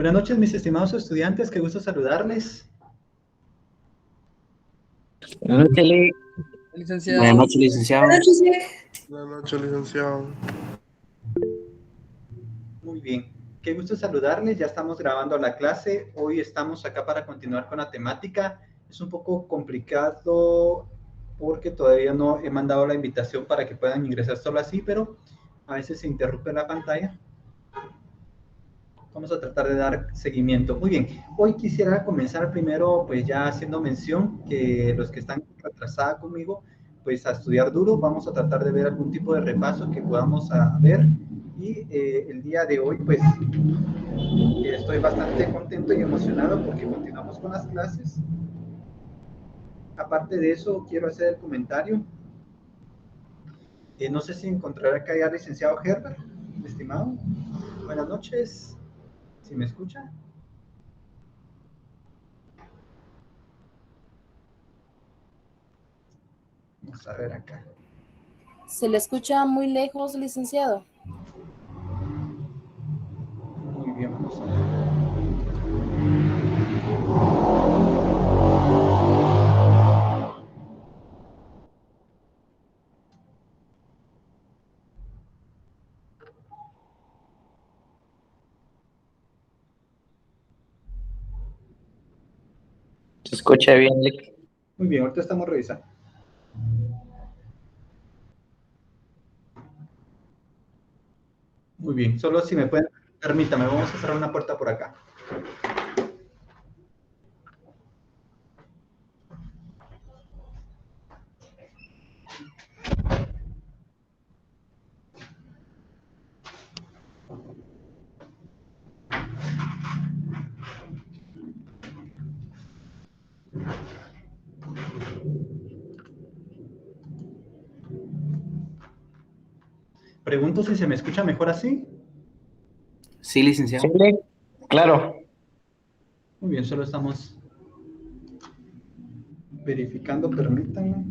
Buenas noches, mis estimados estudiantes, qué gusto saludarles. Buenas noches, Licenciado. Buenas noches, licenciado. Buenas noches, licenciado. Muy bien, qué gusto saludarles, ya estamos grabando la clase, hoy estamos acá para continuar con la temática. Es un poco complicado porque todavía no he mandado la invitación para que puedan ingresar solo así, pero a veces se interrumpe la pantalla. Vamos a tratar de dar seguimiento. Muy bien, hoy quisiera comenzar primero pues ya haciendo mención que los que están retrasados conmigo pues a estudiar duro, vamos a tratar de ver algún tipo de repaso que podamos ver y el día de hoy pues estoy bastante contento y emocionado porque continuamos con las clases. Aparte de eso quiero hacer el comentario. No sé si encontraré acá ya al licenciado Herbert, estimado. Buenas noches, ¿si me escucha? Vamos a ver acá. Se le escucha muy lejos, licenciado. Muy bien, vamos a ver. Se escucha bien, Muy bien, ahorita estamos revisando. Muy bien, solo si me pueden, permítame, vamos a cerrar una puerta por acá. Pregunto si se me escucha mejor así. Sí, licenciado. Sí, claro. Muy bien, solo estamos verificando, permítanme.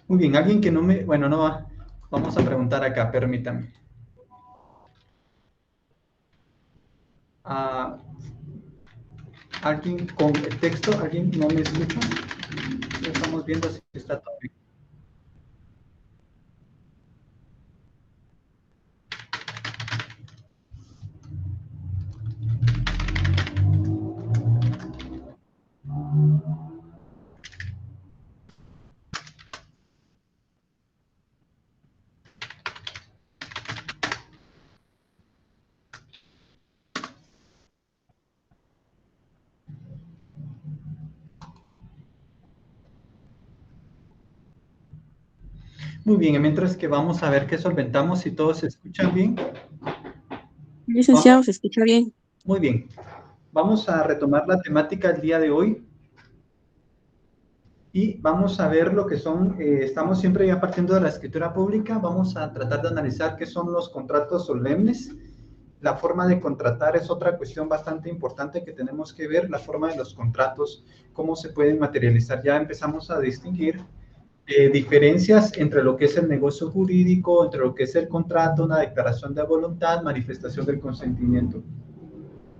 Muy bien, alguien que no me, bueno, no va, vamos a preguntar acá, permítame. ¿Alguien con el texto? ¿Alguien no me escucha? Estamos viendo si está todo bien. Muy bien, mientras que vamos a ver qué solventamos, si todos se escuchan bien. Licenciado, se escucha bien. Muy bien, vamos a retomar la temática del día de hoy y vamos a ver lo que son, estamos siempre ya partiendo de la escritura pública, vamos a tratar de analizar qué son los contratos solemnes. La forma de contratar es otra cuestión bastante importante que tenemos que ver, la forma de los contratos, cómo se pueden materializar. Ya empezamos a distinguir diferencias entre lo que es el negocio jurídico, entre lo que es el contrato, una declaración de voluntad, manifestación del consentimiento.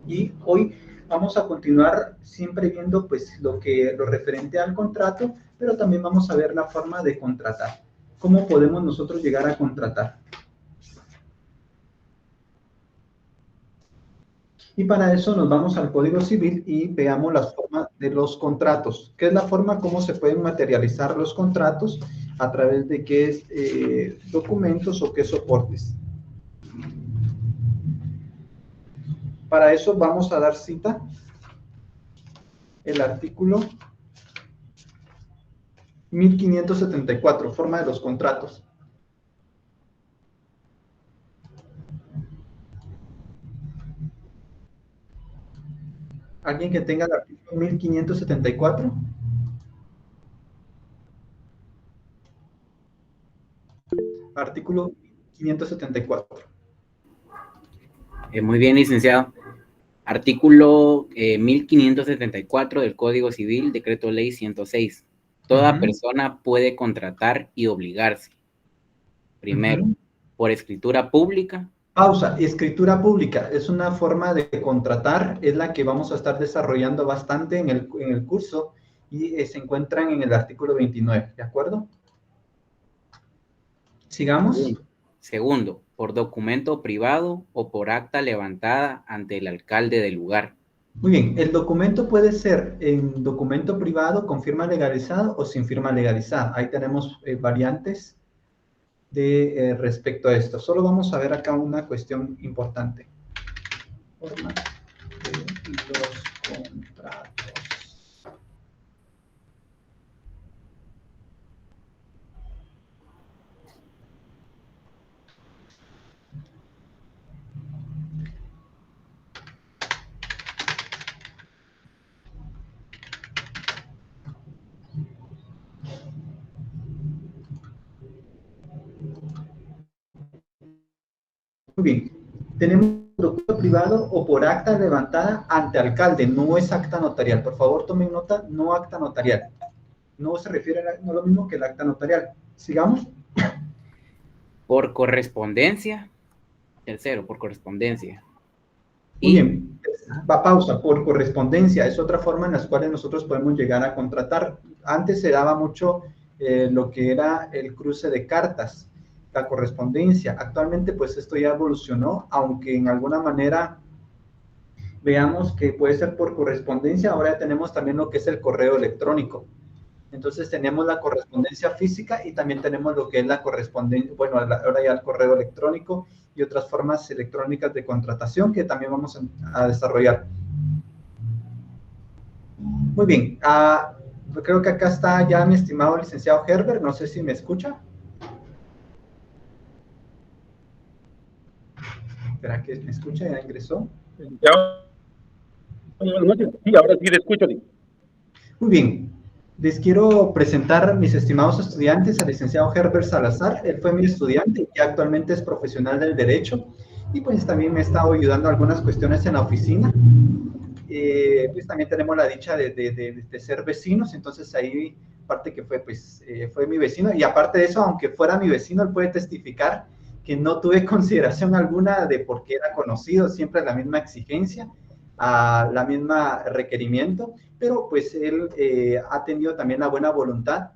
Y hoy vamos a continuar siempre viendo pues lo referente al contrato, pero también vamos a ver la forma de contratar. ¿Cómo podemos nosotros llegar a contratar? Y para eso nos vamos al Código Civil y veamos las formas de los contratos. ¿Qué es la forma? ¿Cómo se pueden materializar los contratos? ¿A través de qué documentos o qué soportes? Para eso vamos a dar cita el artículo 1574, forma de los contratos. ¿Alguien que tenga el artículo 1574? Artículo 574. Muy bien, licenciado. Artículo 1574 del Código Civil, Decreto Ley 106. Toda persona puede contratar y obligarse. Primero, por escritura pública. Pausa. Escritura pública es una forma de contratar, es la que vamos a estar desarrollando bastante en el curso y se encuentran en el artículo 29, ¿de acuerdo? Sigamos. Segundo, por documento privado o por acta levantada ante el alcalde del lugar. Muy bien, el documento puede ser en documento privado con firma legalizada o sin firma legalizada. Ahí tenemos variantes de respecto a esto. Solo vamos a ver acá una cuestión importante. Forma de los contratos. Muy bien, tenemos documento privado o por acta levantada ante alcalde, no es acta notarial. Por favor, tomen nota, no acta notarial. No se refiere a no lo mismo que el acta notarial. Sigamos. Por correspondencia. Tercero, por correspondencia. Muy bien, va pausa, por correspondencia, es otra forma en la cual nosotros podemos llegar a contratar. Antes se daba mucho lo que era el cruce de cartas, la correspondencia. Actualmente pues esto ya evolucionó, aunque en alguna manera veamos que puede ser por correspondencia, ahora ya tenemos también lo que es el correo electrónico. Entonces tenemos la correspondencia física y también tenemos lo que es la correspondencia, bueno, ahora ya el correo electrónico y otras formas electrónicas de contratación que también vamos a desarrollar. Muy bien, creo que acá está ya mi estimado licenciado Herbert, no sé si me escucha. ¿Será que me escucha? ¿Ya ingresó? Sí, ahora sí le escucho. Muy bien, les quiero presentar, mis estimados estudiantes, al licenciado Herbert Salazar. Él fue mi estudiante y actualmente es profesional del derecho y pues también me ha estado ayudando a algunas cuestiones en la oficina. Pues también tenemos la dicha de ser vecinos, entonces ahí parte que fue, pues, fue mi vecino y aparte de eso, aunque fuera mi vecino, él puede testificar que no tuve consideración alguna de por qué era conocido, siempre la misma exigencia, la misma requerimiento, pero pues él ha tenido también la buena voluntad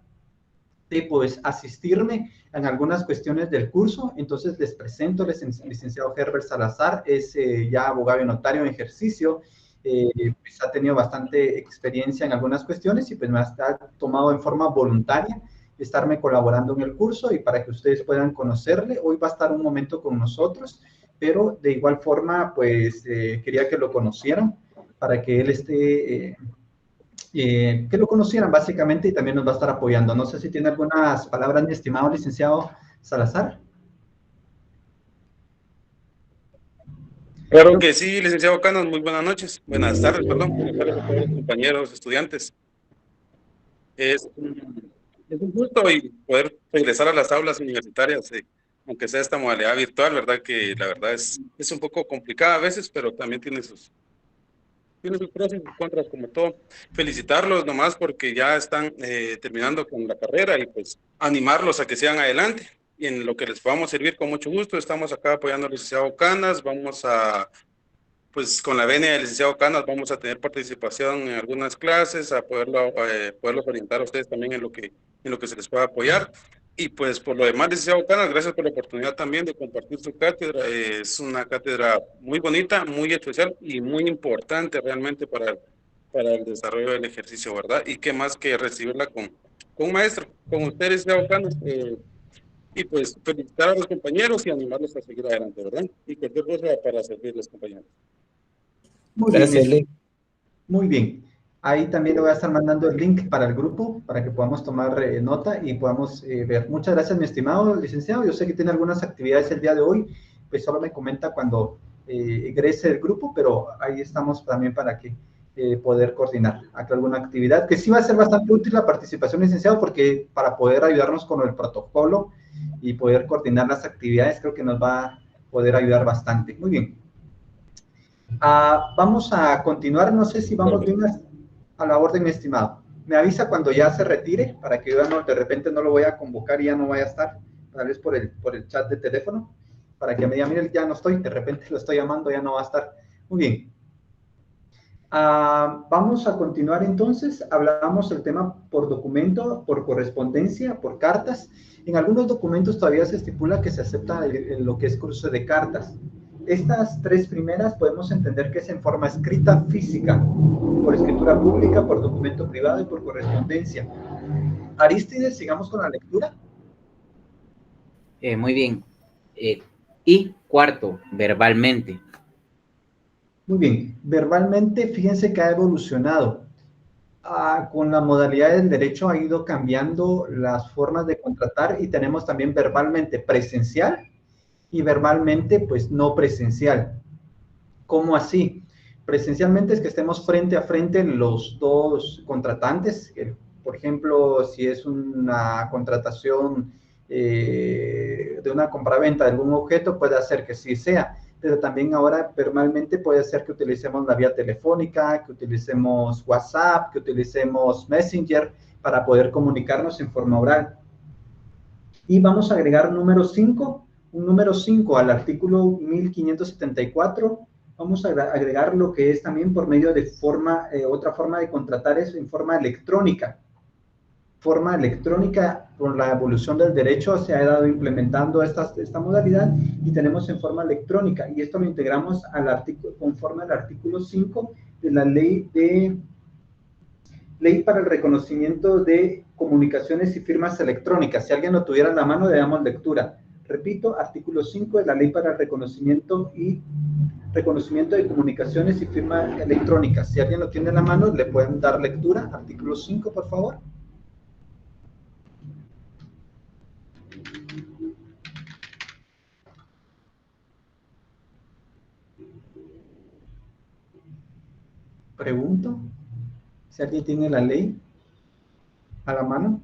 de pues asistirme en algunas cuestiones del curso. Entonces les presento al licenciado Herbert Salazar, es ya abogado y notario en ejercicio, pues ha tenido bastante experiencia en algunas cuestiones y pues me ha tomado en forma voluntaria estarme colaborando en el curso y para que ustedes puedan conocerle. Hoy va a estar un momento con nosotros, pero de igual forma pues quería que lo conocieran para que él esté... que lo conocieran básicamente y también nos va a estar apoyando. No sé si tiene algunas palabras, mi estimado licenciado Salazar. Claro que sí, licenciado Canas, muy buenas noches. Buenas tardes, perdón. Buenas tardes a todos los compañeros, estudiantes. Es un gusto y poder regresar a las aulas universitarias, aunque sea esta modalidad virtual, ¿verdad? Que la verdad es un poco complicada a veces, pero también tiene sus pros y sus contras, como todo. Felicitarlos nomás porque ya están terminando con la carrera y pues animarlos a que sigan adelante. Y en lo que les podamos servir con mucho gusto, estamos acá apoyando al licenciado Canas, vamos a, pues con la venia del licenciado Canas, vamos a tener participación en algunas clases, a poderlos orientar a ustedes también en lo que se les pueda apoyar. Y pues por lo demás, licenciado Canas, gracias por la oportunidad también de compartir su cátedra. Es una cátedra muy bonita, muy especial y muy importante realmente para el desarrollo del ejercicio, ¿verdad? Y qué más que recibirla con un maestro, con ustedes, licenciado Canas. Y pues felicitar a los compañeros y animarlos a seguir adelante, ¿verdad? Y cualquier cosa para servirles, compañeros. Muy Gracias, bien, muy bien. Ahí también le voy a estar mandando el link para el grupo, para que podamos tomar nota y podamos ver. Muchas gracias, mi estimado licenciado. Yo sé que tiene algunas actividades el día de hoy, pues solo me comenta cuando egrese el grupo, pero ahí estamos también para que poder coordinar acá alguna actividad, que sí va a ser bastante útil la participación, licenciado, porque para poder ayudarnos con el protocolo y poder coordinar las actividades, creo que nos va a poder ayudar bastante. Muy bien. Vamos a continuar, no sé si vamos bien a la orden, estimado. Me avisa cuando ya se retire, para que yo de repente no lo voy a convocar y ya no vaya a estar, tal vez por el chat de teléfono, para que me diga, mire, ya no estoy, de repente lo estoy llamando, ya no va a estar. Muy bien. Vamos a continuar entonces. Hablamos el tema por documento, por correspondencia, por cartas. En algunos documentos todavía se estipula que se acepta lo que es cruce de cartas. Estas tres primeras podemos entender que es en forma escrita física, por escritura pública, por documento privado y por correspondencia. Arístides, sigamos con la lectura. Muy bien. Y cuarto, verbalmente. Muy bien. Verbalmente, fíjense que ha evolucionado. Con la modalidad del derecho ha ido cambiando las formas de contratar y tenemos también verbalmente presencial y verbalmente, pues, no presencial. ¿Cómo así? Presencialmente es que estemos frente a frente los dos contratantes. Por ejemplo, si es una contratación de una compraventa de algún objeto, puede hacer que sí sea, pero también ahora verbalmente puede ser que utilicemos la vía telefónica, que utilicemos WhatsApp, que utilicemos Messenger para poder comunicarnos en forma oral. Y vamos a agregar un número 5 al artículo 1574. Vamos a agregar lo que es también por medio de otra forma de contratar eso en forma electrónica. Forma electrónica, por la evolución del derecho se ha dado implementando esta modalidad y tenemos en forma electrónica. Y esto lo integramos conforme al artículo 5 de la Ley para el reconocimiento de comunicaciones y firmas electrónicas. Si alguien lo tuviera en la mano, le damos lectura. Repito, artículo 5 de la Ley para el reconocimiento de comunicaciones y firmas electrónicas. Si alguien lo tiene en la mano, le pueden dar lectura. Artículo 5, por favor. Pregunto si alguien tiene la ley a la mano.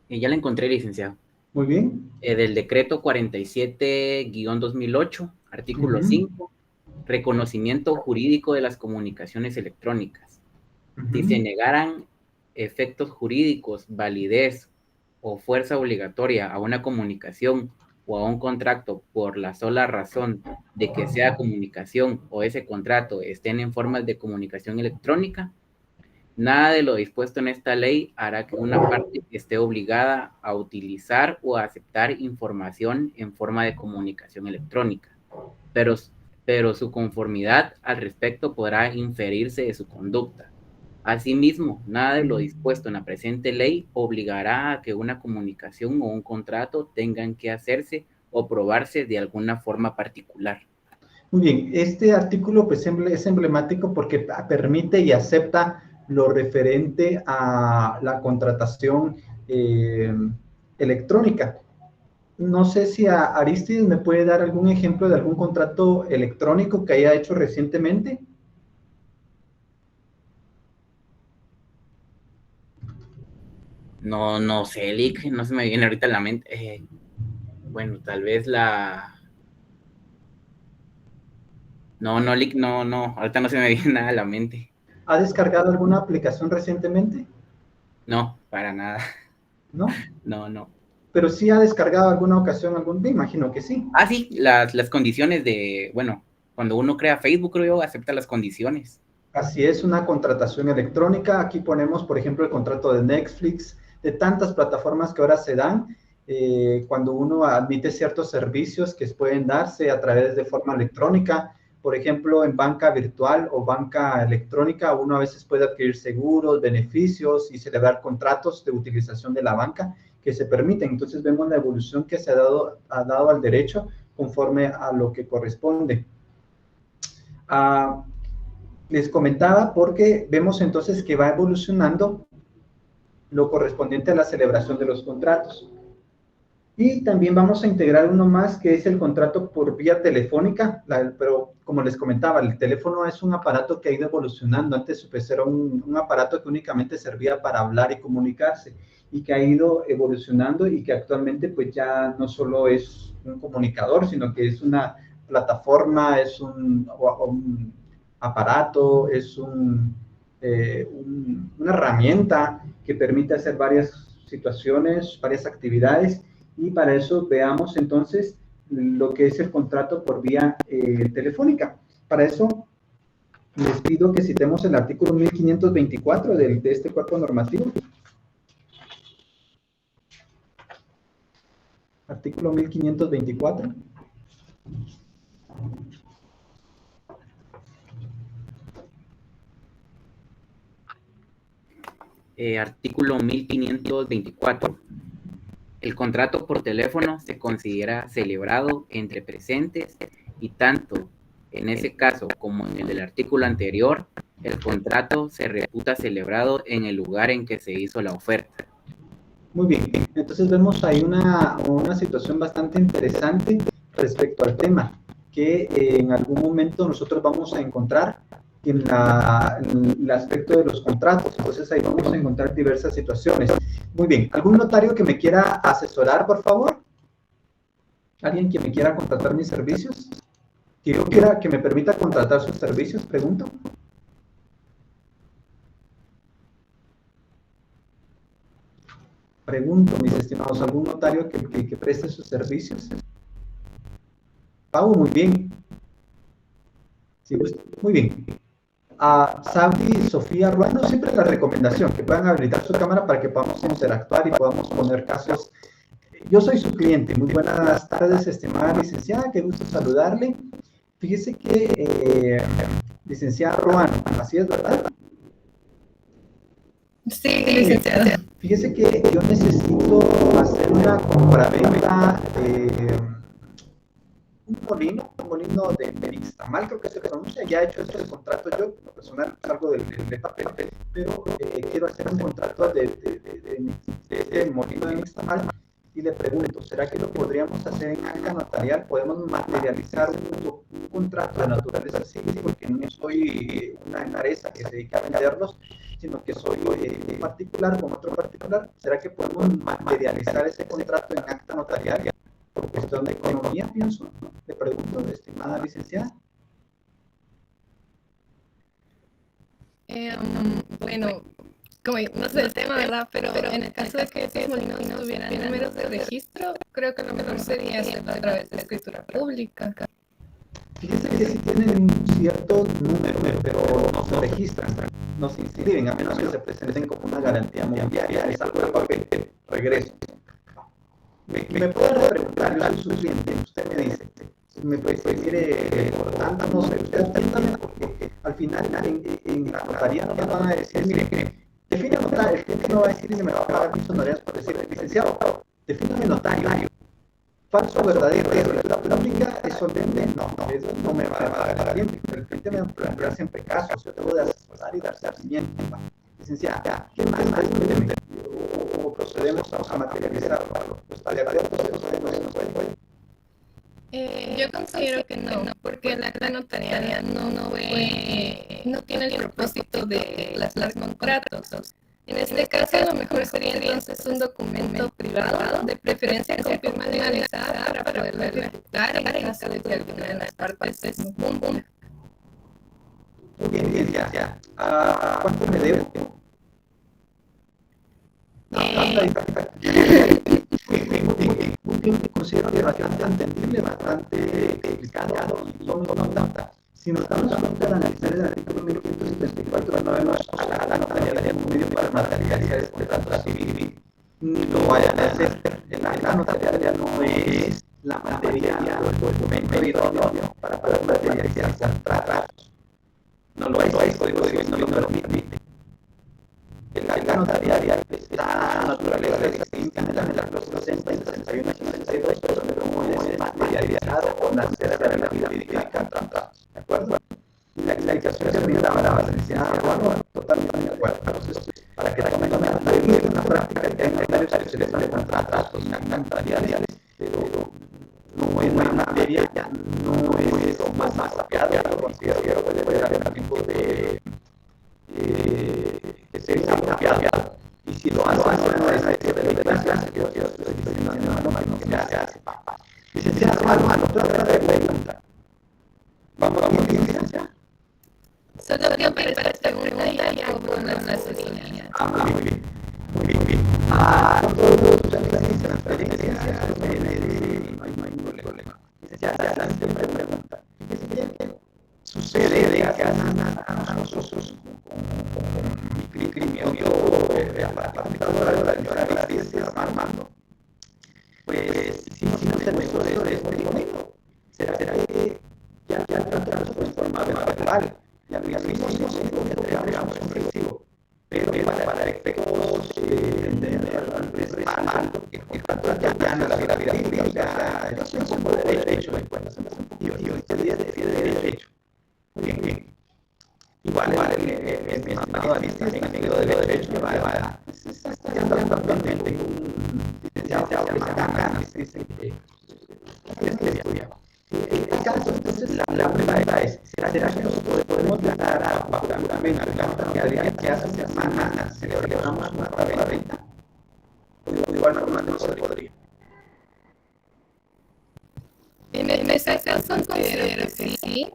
Ya la encontré, licenciado. Muy bien. Del decreto 47-2008, artículo 5, reconocimiento jurídico de las comunicaciones electrónicas. Si se negaran efectos jurídicos, validez o fuerza obligatoria a una comunicación o a un contrato por la sola razón de que sea comunicación o ese contrato estén en formas de comunicación electrónica, nada de lo dispuesto en esta ley hará que una parte esté obligada a utilizar o a aceptar información en forma de comunicación electrónica, pero su conformidad al respecto podrá inferirse de su conducta. Asimismo, nada de lo dispuesto en la presente ley obligará a que una comunicación o un contrato tengan que hacerse o probarse de alguna forma particular. Muy bien, este artículo pues es emblemático porque permite y acepta lo referente a la contratación electrónica. No sé si Arístides me puede dar algún ejemplo de algún contrato electrónico que haya hecho recientemente. No sé, Lick, no se me viene ahorita a la mente. Bueno, tal vez No, Lick, no, ahorita no se me viene nada a la mente. ¿Ha descargado alguna aplicación recientemente? No, para nada. ¿No? No. Pero sí ha descargado alguna ocasión, me imagino que sí. Sí, las condiciones cuando uno crea Facebook, creo yo, acepta las condiciones. Así es, una contratación electrónica. Aquí ponemos, por ejemplo, el contrato de Netflix, de tantas plataformas que ahora se dan, cuando uno admite ciertos servicios que pueden darse a través de forma electrónica. Por ejemplo, en banca virtual o banca electrónica, uno a veces puede adquirir seguros, beneficios y celebrar contratos de utilización de la banca que se permiten. Entonces vemos la evolución que se ha dado al derecho conforme a lo que corresponde. Les comentaba porque vemos entonces que va evolucionando lo correspondiente a la celebración de los contratos. Y también vamos a integrar uno más que es el contrato por vía telefónica, pero como les comentaba, el teléfono es un aparato que ha ido evolucionando. Antes pues, era un aparato que únicamente servía para hablar y comunicarse y que ha ido evolucionando y que actualmente pues ya no solo es un comunicador, sino que es una plataforma, es un aparato, es una herramienta que permite hacer varias situaciones, varias actividades. Y para eso veamos entonces lo que es el contrato por vía telefónica. Para eso les pido que citemos el artículo 1524 de este cuerpo normativo. Artículo 1524. Artículo 1524. El contrato por teléfono se considera celebrado entre presentes y tanto en ese caso como en el del artículo anterior, el contrato se reputa celebrado en el lugar en que se hizo la oferta. Muy bien, entonces vemos ahí una situación bastante interesante respecto al tema que en algún momento nosotros vamos a encontrar en el aspecto de los contratos. Entonces ahí vamos a encontrar diversas situaciones. Muy bien, ¿algún notario que me quiera asesorar, por favor? ¿Alguien que me quiera contratar mis servicios? ¿Que yo quiera que me permita contratar sus servicios? Pregunto. Pregunto, mis estimados, ¿algún notario que preste sus servicios? Pau, muy bien. Sí, muy bien. A Sabri y Sofía Ruano, siempre la recomendación, que puedan habilitar su cámara para que podamos interactuar y podamos poner casos. Yo soy su cliente. Muy buenas tardes, estimada licenciada, qué gusto saludarle. Fíjese que, licenciada Ruano, así es, ¿verdad? Sí, licenciada. Fíjese que yo necesito hacer una compraventa de un molino de Nixtamal, creo que se pronuncia. Ya he hecho este contrato yo, en lo personal, salgo del papel, pero quiero hacer un contrato de molino de Nixtamal. Y le pregunto, ¿será que lo podríamos hacer en acta notarial? ¿Podemos materializar un contrato de naturaleza civil? Porque no soy una empresa que se dedica a venderlos, sino que soy un particular con otro particular. ¿Será que podemos materializar ese contrato en acta notarial? Por cuestión de economía, pienso. Le pregunto, estimada licenciada. Bueno, como no sé el tema, ¿verdad? Pero en el caso de que esos molinos no tuvieran números de registro, creo que lo mejor sería hacerlo a través de escritura pública. Fíjense que sí tienen un cierto número, pero no se registran, no se inscriben, a menos que se presenten como una garantía mobiliaria. Es algo de papel, regreso. Me puede preguntar, yo soy su cliente, usted me dice, me puede decir, por tanto, no sé, usted atiéndame, porque al final en la notaría no me van a decir, mire, define notario, el cliente no va a decir ni me va a pagar mis honorarios por decirle, licenciado, defíname notario, falso, verdadero, la pública es solemne, eso no me va a pagar el cliente me va a plantear siempre casos, yo debo de asesorar y dar seguimiento. Licenciada, ¿qué más o procedemos a materializarlo? ¿Está de acuerdo? Yo considero que no, porque el acta notarial no tiene el propósito de las contratos. En este caso, a lo mejor sería entonces un documento privado, de preferencia con firma legalizada, para poderlo ejecutar en caso de que alguna de las partes es un. Muy bien, ya. ¿Cuánto me debo? Muy bien, considero que bastante entendible, bastante explicado y tomo nota. Si nos damos cuenta de analizar el artículo 1574, no vemos a la notaría como medio para materializar este contrato civil, ni lo vayan a hacer. La notaría no es la materia o el documento idóneo para poder materializar contratos. No lo es, código civil no lo permite. La notarial está naturaleza distinta en el artículo 60 y 61 y 62, pero no es materializado con la certeza de la vida jurídica. ¿De acuerdo? La explicación se brindaba la licenciada Ruano, totalmente de acuerdo. Entonces, para que tomen es una práctica que hay notarios que se les dan contratos notariales, pero no es una materia, no es lo más apropiado. Yo considero que debe haber algún tipo de que sea apropiado. Y si lo hacen, no es de clase, que yo estoy diciendo, no se hace. Licenciado, otra pregunta. Vamos a ver, licenciado. Solo quiero para esta pregunta y algo con las líneas. Muy bien. Todos los licenciados, no hay problema. Licenciada, la siguiente pregunta. Sucede que a nosotros con mi criminio de la computadora de la señora Gladys Armando, pues hicimos el uso de este dinero. ¿Será que ya tratamos de forma verbal? Ya mismo entregamos un recibo, pero para efectos de respaldo, que por tanto ya no la vida jurídica, es un poco de derecho, y hoy en día de derecho. Bien. Igual el estimado Alicia en amigo de derecho va estudiando actualmente un licenciado que se llama Ganas, dice que estudia. El caso, entonces, la pregunta es, ¿será que nosotros podemos ganar puramente la notarial que hace semanas celebramos una venta? De igual forma no se podría. En ese caso considero que sí.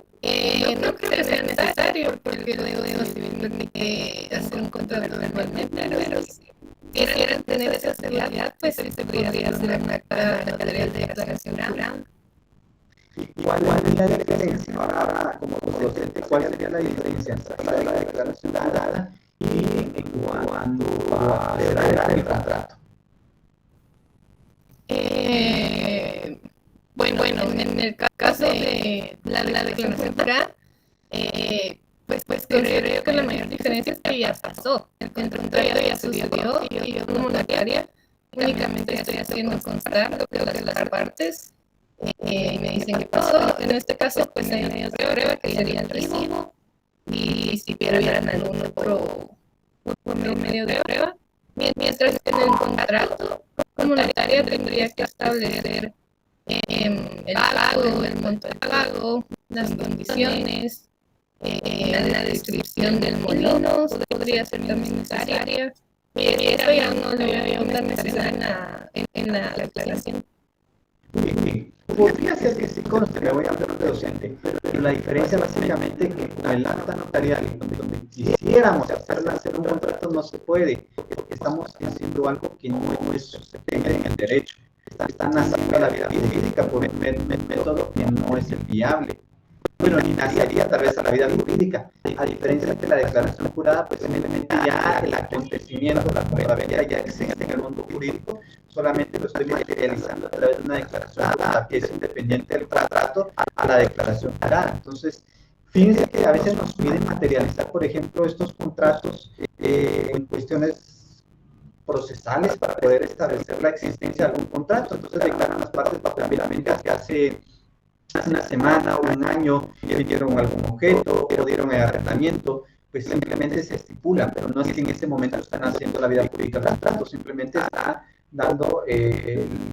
No creo que sea necesario porque el Código Civil permite hacer un contrato normalmente, pero si quisieran tener esa seguridad, pues se podría hacer una acta notarial de declaración jurada. ¿Cuál es la diferencia ahora como docente? ¿Cuál sería la diferencia entre la declaración jurada y en cuanto a celebrar el contrato? Bueno, en el caso de la declaración jurada, pues creo que la mayor diferencia es que ya pasó. El contrato ya sucedió y yo como notaria únicamente estoy haciendo constar lo que las partes y me dicen qué pasó. En este caso, pues hay medios de prueba que sería el recibo y si vieran algún otro medio de prueba. Mientras que en el contrato, como notaria tendría que establecer el pago, el monto del pago, las condiciones, la descripción del molino podría ser también necesaria. Y eso ya no lo veo tan necesaria en la declaración. Bien. Podría ser que sí conste, me voy a hablar de docente, pero la diferencia básicamente es que con el acta notarial, donde quisiéramos hacer un contrato, no se puede, porque estamos haciendo algo que no es sostenible en el derecho. Están haciendo la vida jurídica por un método que no es el viable. Bueno, ni nacería tal vez a la vida jurídica. A diferencia de la declaración jurada, pues simplemente ya el acontecimiento, la probabilidad ya existe en el mundo jurídico, solamente lo estoy materializando a través de una declaración jurada que es independiente del contrato a la declaración jurada. Entonces, fíjense que a veces nos piden materializar, por ejemplo, estos contratos en cuestiones procesales para poder establecer la existencia de algún contrato. Entonces, declaran las partes papelamente que hace una semana o un año emitieron algún objeto o dieron el arrendamiento, pues simplemente se estipula, pero no es que en ese momento están haciendo la vida jurídica del contrato, simplemente está dando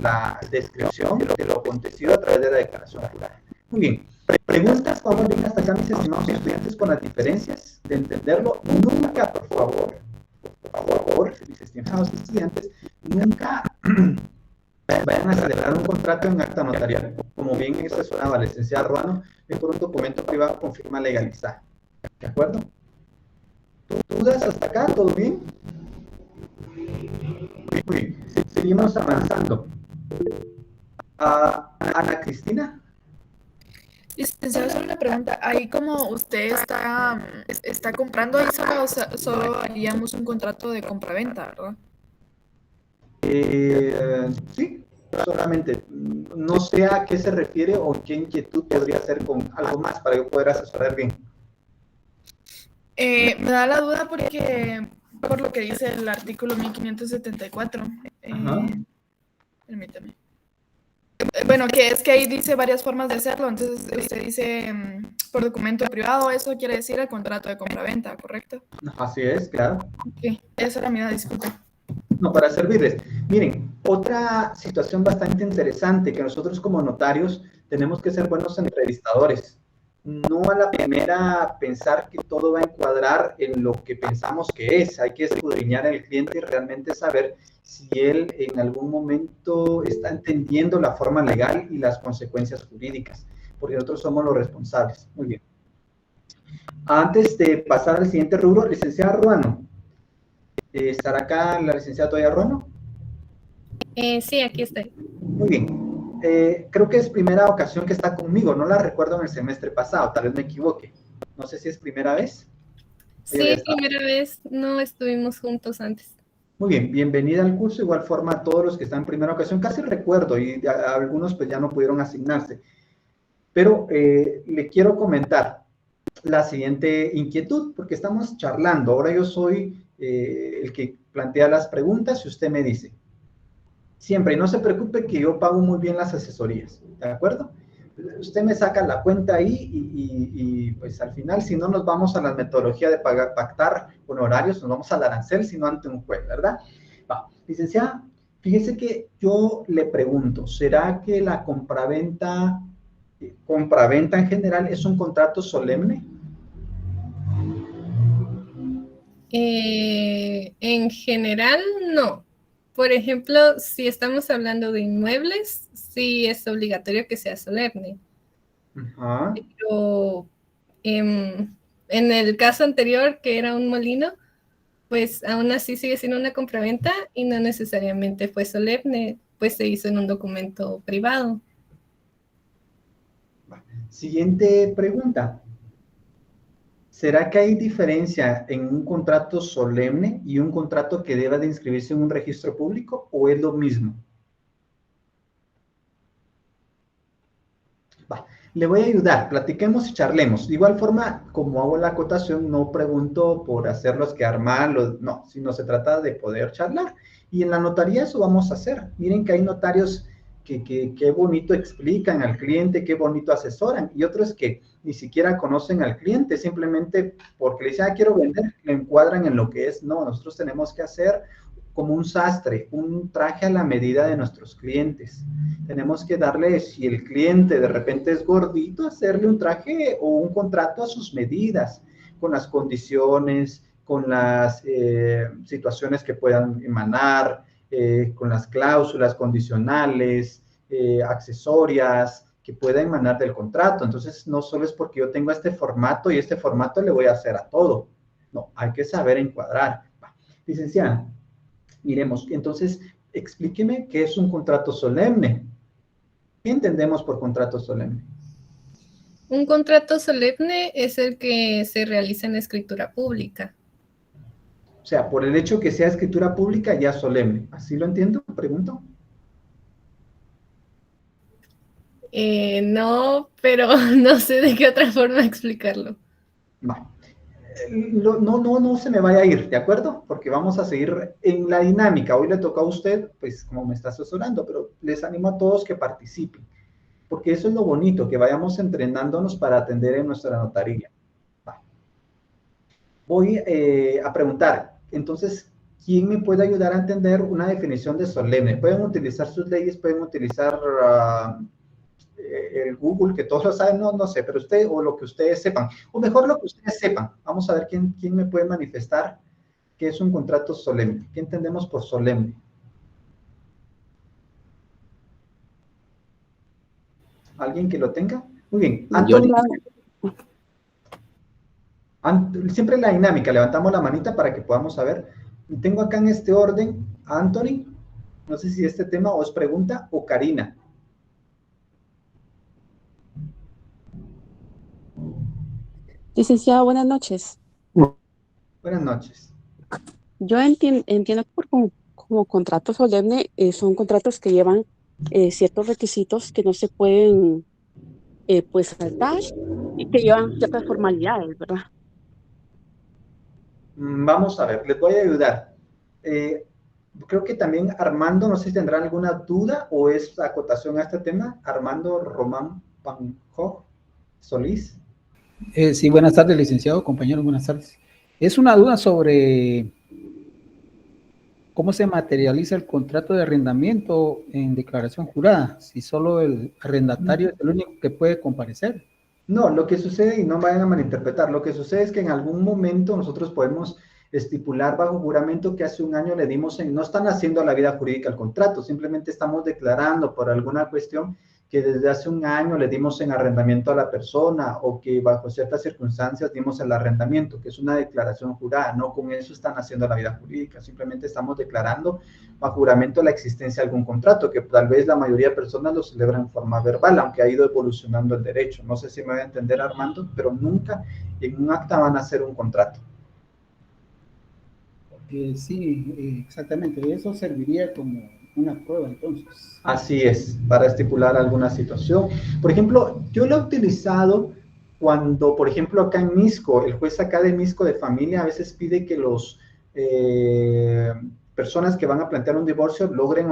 la descripción de lo acontecido a través de la declaración jurada. Muy bien. Preguntas, por favor, hasta acá, mis estimados estudiantes, con las diferencias de entenderlo. Nunca, por favor, mis estimados estudiantes, nunca vayan a celebrar un contrato en acta notarial. Como bien expresaba la licenciada Ruano, es por un documento privado con firma legalizada. ¿De acuerdo? ¿Dudas hasta acá? ¿Todo bien? Muy bien. Seguimos avanzando. Ana Cristina. Licenciado, solo una pregunta. Ahí como usted está comprando, ahí solo haríamos un contrato de compraventa, ¿verdad? Sí, solamente. No sé a qué se refiere o qué inquietud podría hacer con algo más para yo poder asesorar bien. Me da la duda porque, por lo que dice el artículo 1574. Permítame. bueno, que es que ahí dice varias formas de hacerlo, entonces usted dice por documento privado, eso quiere decir el contrato de compraventa, ¿correcto? Así es, claro. Ok, esa era mi duda, disculpe. No, para servirles. Miren, otra situación bastante interesante que nosotros como notarios tenemos que ser buenos entrevistadores. No a la primera pensar que todo va a encuadrar en lo que pensamos que es. Hay que escudriñar al cliente y realmente saber si él en algún momento está entendiendo la forma legal y las consecuencias jurídicas, porque nosotros somos los responsables. Muy bien. Antes de pasar al siguiente rubro, licenciada Ruano, ¿estará acá la licenciada Toya Ruano? Sí, aquí estoy. Muy bien. Creo que es primera ocasión que está conmigo, no la recuerdo en el semestre pasado, tal vez me equivoque. No sé si es primera vez. Sí, primera vez, no estuvimos juntos antes. Muy bien, bienvenida al curso, igual forma a todos los que están en primera ocasión, casi recuerdo, y algunos pues ya no pudieron asignarse. Pero le quiero comentar la siguiente inquietud, porque estamos charlando. Ahora yo soy el que plantea las preguntas y usted me dice. Siempre, y no se preocupe que yo pago muy bien las asesorías, ¿de acuerdo? Usted me saca la cuenta ahí y pues al final, si no nos vamos a la metodología de pactar honorarios, nos vamos al arancel, sino ante un juez, ¿verdad? Va. Licenciada, fíjese que yo le pregunto, ¿será que la compraventa en general es un contrato solemne? En general, no. Por ejemplo, si estamos hablando de inmuebles, sí es obligatorio que sea solemne. Ajá. Pero en el caso anterior, que era un molino, pues aún así sigue siendo una compraventa y no necesariamente fue solemne, pues se hizo en un documento privado. Siguiente pregunta. ¿Será que hay diferencia en un contrato solemne y un contrato que deba de inscribirse en un registro público o es lo mismo? Va, le voy a ayudar, platiquemos y charlemos. De igual forma, como hago la acotación, no pregunto por hacerlos quedar mal, no, sino se trata de poder charlar. Y en la notaría eso vamos a hacer. Miren que hay notarios que qué bonito explican al cliente, qué bonito asesoran, y otros que ni siquiera conocen al cliente, simplemente porque le dicen, quiero vender, le encuadran en lo que es. No, nosotros tenemos que hacer como un sastre, un traje a la medida de nuestros clientes. Tenemos que darle, si el cliente de repente es gordito, hacerle un traje o un contrato a sus medidas, con las condiciones, con las situaciones que puedan emanar, con las cláusulas condicionales, accesorias, que pueda emanar del contrato. Entonces, no solo es porque yo tengo este formato y este formato le voy a hacer a todo. No, hay que saber encuadrar. Licenciada, miremos, entonces, explíqueme qué es un contrato solemne. ¿Qué entendemos por contrato solemne? Un contrato solemne es el que se realiza en escritura pública. O sea, por el hecho que sea escritura pública, ya solemne. ¿Así lo entiendo? Pregunto. No, pero no sé de qué otra forma explicarlo. No. No se me vaya a ir, ¿de acuerdo? Porque vamos a seguir en la dinámica. Hoy le toca a usted, pues como me está asesorando, pero les animo a todos que participen, porque eso es lo bonito, que vayamos entrenándonos para atender en nuestra notaría. Voy a preguntar, entonces, ¿quién me puede ayudar a entender una definición de solemne? Pueden utilizar sus leyes, pueden utilizar el Google, que todos lo saben, no sé, pero usted o lo que ustedes sepan, o mejor lo que ustedes sepan. Vamos a ver quién me puede manifestar qué es un contrato solemne. ¿Qué entendemos por solemne? ¿Alguien que lo tenga? Muy bien. Anthony, siempre la dinámica, levantamos la manita para que podamos saber. Tengo acá en este orden a Anthony, no sé si este tema os pregunta, o Karina. Licenciado, buenas noches. Buenas noches. Yo entiendo que como contrato solemne son contratos que llevan ciertos requisitos que no se pueden pues saltar y que llevan ciertas formalidades, ¿verdad? Vamos a ver, les voy a ayudar. Creo que también Armando, no sé si tendrá alguna duda o es acotación a este tema. Armando Román Panjo Solís. Sí, buenas tardes, licenciado, compañeros, buenas tardes. Es una duda sobre cómo se materializa el contrato de arrendamiento en declaración jurada, si solo el arrendatario es el único que puede comparecer. No, lo que sucede, y no vayan a malinterpretar, lo que sucede es que en algún momento nosotros podemos estipular bajo juramento que hace un año le dimos, no están haciendo a la vida jurídica el contrato, simplemente estamos declarando por alguna cuestión que desde hace un año le dimos en arrendamiento a la persona o que bajo ciertas circunstancias dimos el arrendamiento, que es una declaración jurada, no con eso están haciendo la vida jurídica, simplemente estamos declarando bajo juramento la existencia de algún contrato, que tal vez la mayoría de personas lo celebran en forma verbal, aunque ha ido evolucionando el derecho. No sé si me voy a entender, Armando, pero nunca en un acta van a hacer un contrato. Sí, exactamente. Eso serviría como una prueba, entonces. Así es, para estipular alguna situación. Por ejemplo, yo lo he utilizado cuando, por ejemplo, acá en Misco, el juez acá de Misco de familia a veces pide que los personas que van a plantear un divorcio logren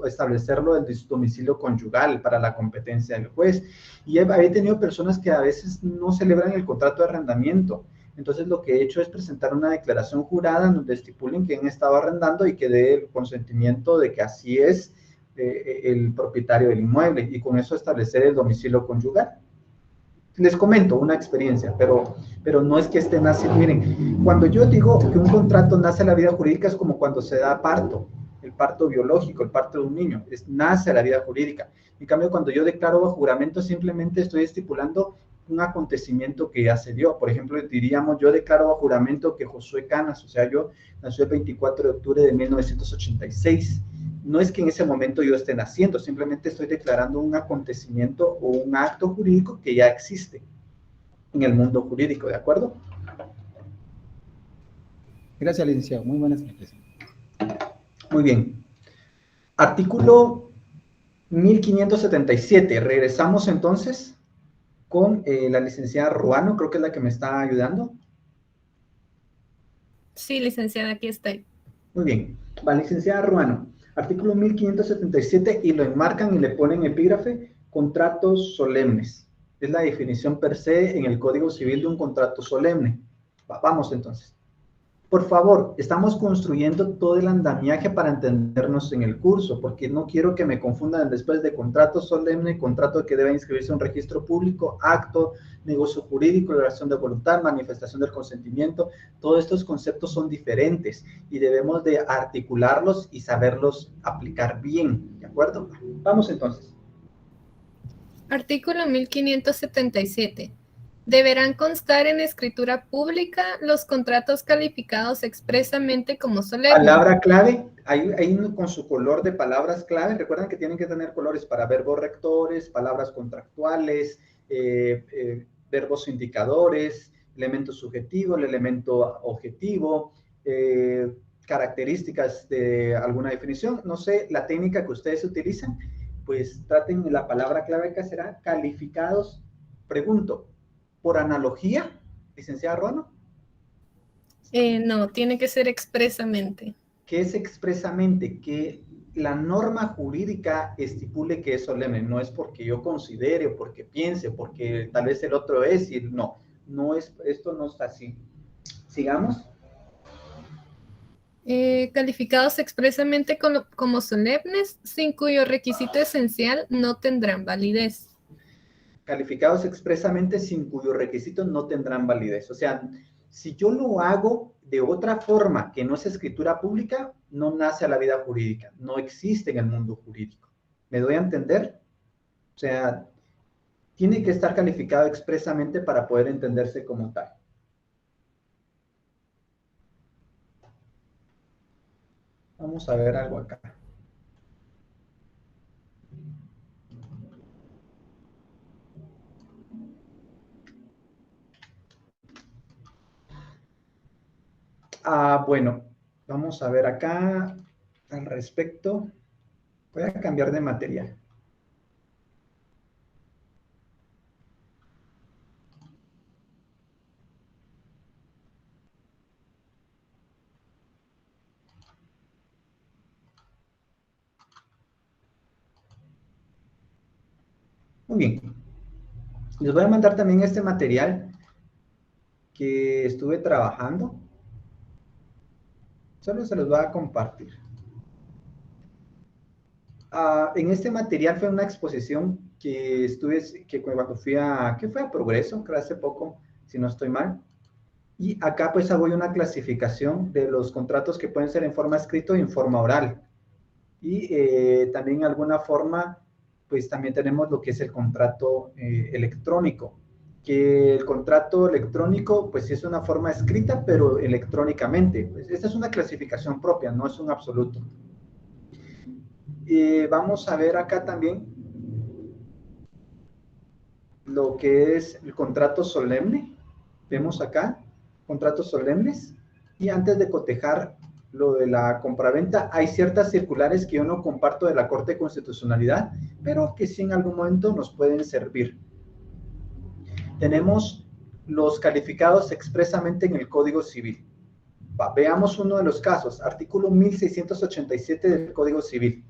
establecerlo del domicilio conyugal para la competencia del juez. Y he tenido personas que a veces no celebran el contrato de arrendamiento. Entonces lo que he hecho es presentar una declaración jurada en donde estipulen quién estaba arrendando y que dé el consentimiento de que así es el propietario del inmueble y con eso establecer el domicilio conyugal. Les comento una experiencia, pero no es que estén así. Miren, cuando yo digo que un contrato nace en la vida jurídica es como cuando se da parto, el parto biológico, el parto de un niño, nace la vida jurídica. En cambio, cuando yo declaro bajo juramento, simplemente estoy estipulando un acontecimiento que ya se dio. Por ejemplo, diríamos, yo declaro bajo juramento que Josué Canas, o sea, yo nació el 24 de octubre de 1986. No es que en ese momento yo esté naciendo, simplemente estoy declarando un acontecimiento o un acto jurídico que ya existe en el mundo jurídico, ¿de acuerdo? Gracias, licenciado. Muy buenas noches. Muy bien. Artículo 1577. Regresamos entonces con la licenciada Ruano, creo que es la que me está ayudando. Sí, licenciada, aquí estoy. Muy bien. Va, licenciada Ruano. Artículo 1577 y lo enmarcan y le ponen epígrafe, contratos solemnes. Es la definición per se en el Código Civil de un contrato solemne. Vamos entonces. Por favor, estamos construyendo todo el andamiaje para entendernos en el curso, porque no quiero que me confundan después de contrato solemne, contrato que debe inscribirse en un registro público, acto, negocio jurídico, declaración de voluntad, manifestación del consentimiento. Todos estos conceptos son diferentes y debemos de articularlos y saberlos aplicar bien, ¿de acuerdo? Vamos entonces. Artículo 1577. Deberán constar en escritura pública los contratos calificados expresamente como solemnes. Palabra clave, ahí con su color de palabras clave, recuerden que tienen que tener colores para verbos rectores, palabras contractuales, verbos indicadores, elemento subjetivo, el elemento objetivo, características de alguna definición. No sé, la técnica que ustedes utilizan, pues traten la palabra clave que será calificados. Pregunto, ¿por analogía, licenciada Ruano? No, tiene que ser expresamente. Que es expresamente que la norma jurídica estipule que es solemne, no es porque yo considere o porque piense, porque tal vez el otro es, y no, no es, esto no está así. Sigamos. Calificados expresamente como solemnes, sin cuyo requisito esencial no tendrán validez. Calificados expresamente sin cuyo requisito no tendrán validez. O sea, si yo lo hago de otra forma que no es escritura pública, no nace a la vida jurídica, no existe en el mundo jurídico. ¿Me doy a entender? O sea, tiene que estar calificado expresamente para poder entenderse como tal. Vamos a ver algo acá. Bueno, vamos a ver acá al respecto. Voy a cambiar de material. Muy bien. Les voy a mandar también este material que estuve trabajando. Solo se los voy a compartir. En este material fue una exposición que cuando fui a Progreso, creo hace poco, si no estoy mal. Y acá pues hago una clasificación de los contratos que pueden ser en forma escrita y en forma oral. Y también de alguna forma, pues también tenemos lo que es el contrato electrónico, que el contrato electrónico pues es una forma escrita, pero electrónicamente. Pues, esta es una clasificación propia, no es un absoluto. Vamos a ver acá también lo que es el contrato solemne. Vemos acá, contratos solemnes. Y antes de cotejar lo de la compraventa, hay ciertas circulares que yo no comparto de la Corte de Constitucionalidad, pero que sí en algún momento nos pueden servir. Tenemos los calificados expresamente en el Código Civil. Veamos uno de los casos, artículo 1687 del Código Civil.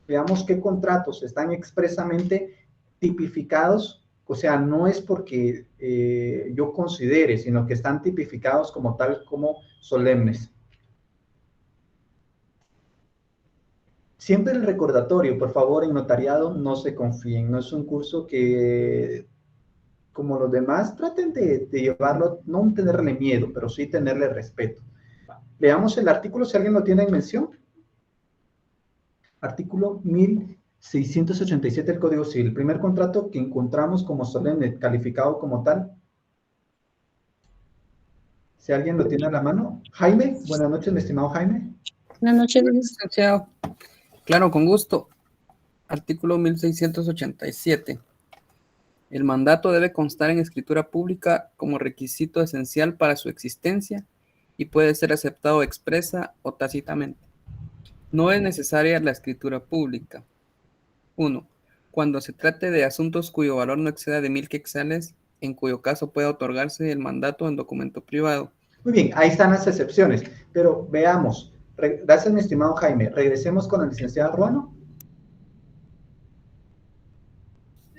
Veamos qué contratos están expresamente tipificados, o sea, no es porque yo considere, sino que están tipificados como tal, como solemnes. Siempre el recordatorio, por favor, en notariado no se confíen, no es un curso que, como los demás, traten de llevarlo, no tenerle miedo, pero sí tenerle respeto. Leamos el artículo, si alguien lo tiene en mención. Artículo 1687 del Código Civil. El primer contrato que encontramos como solemne, calificado como tal. Si alguien lo tiene a la mano. Jaime, buenas noches, mi estimado Jaime. Buenas noches, licenciado. Claro, con gusto. Artículo 1687. El mandato debe constar en escritura pública como requisito esencial para su existencia y puede ser aceptado expresa o tácitamente. No es necesaria la escritura pública. 1. Cuando se trate de asuntos cuyo valor no exceda de 1000 quetzales, en cuyo caso puede otorgarse el mandato en documento privado. Muy bien, ahí están las excepciones, pero veamos. Gracias, mi estimado Jaime. Regresemos con la licenciada Ruano.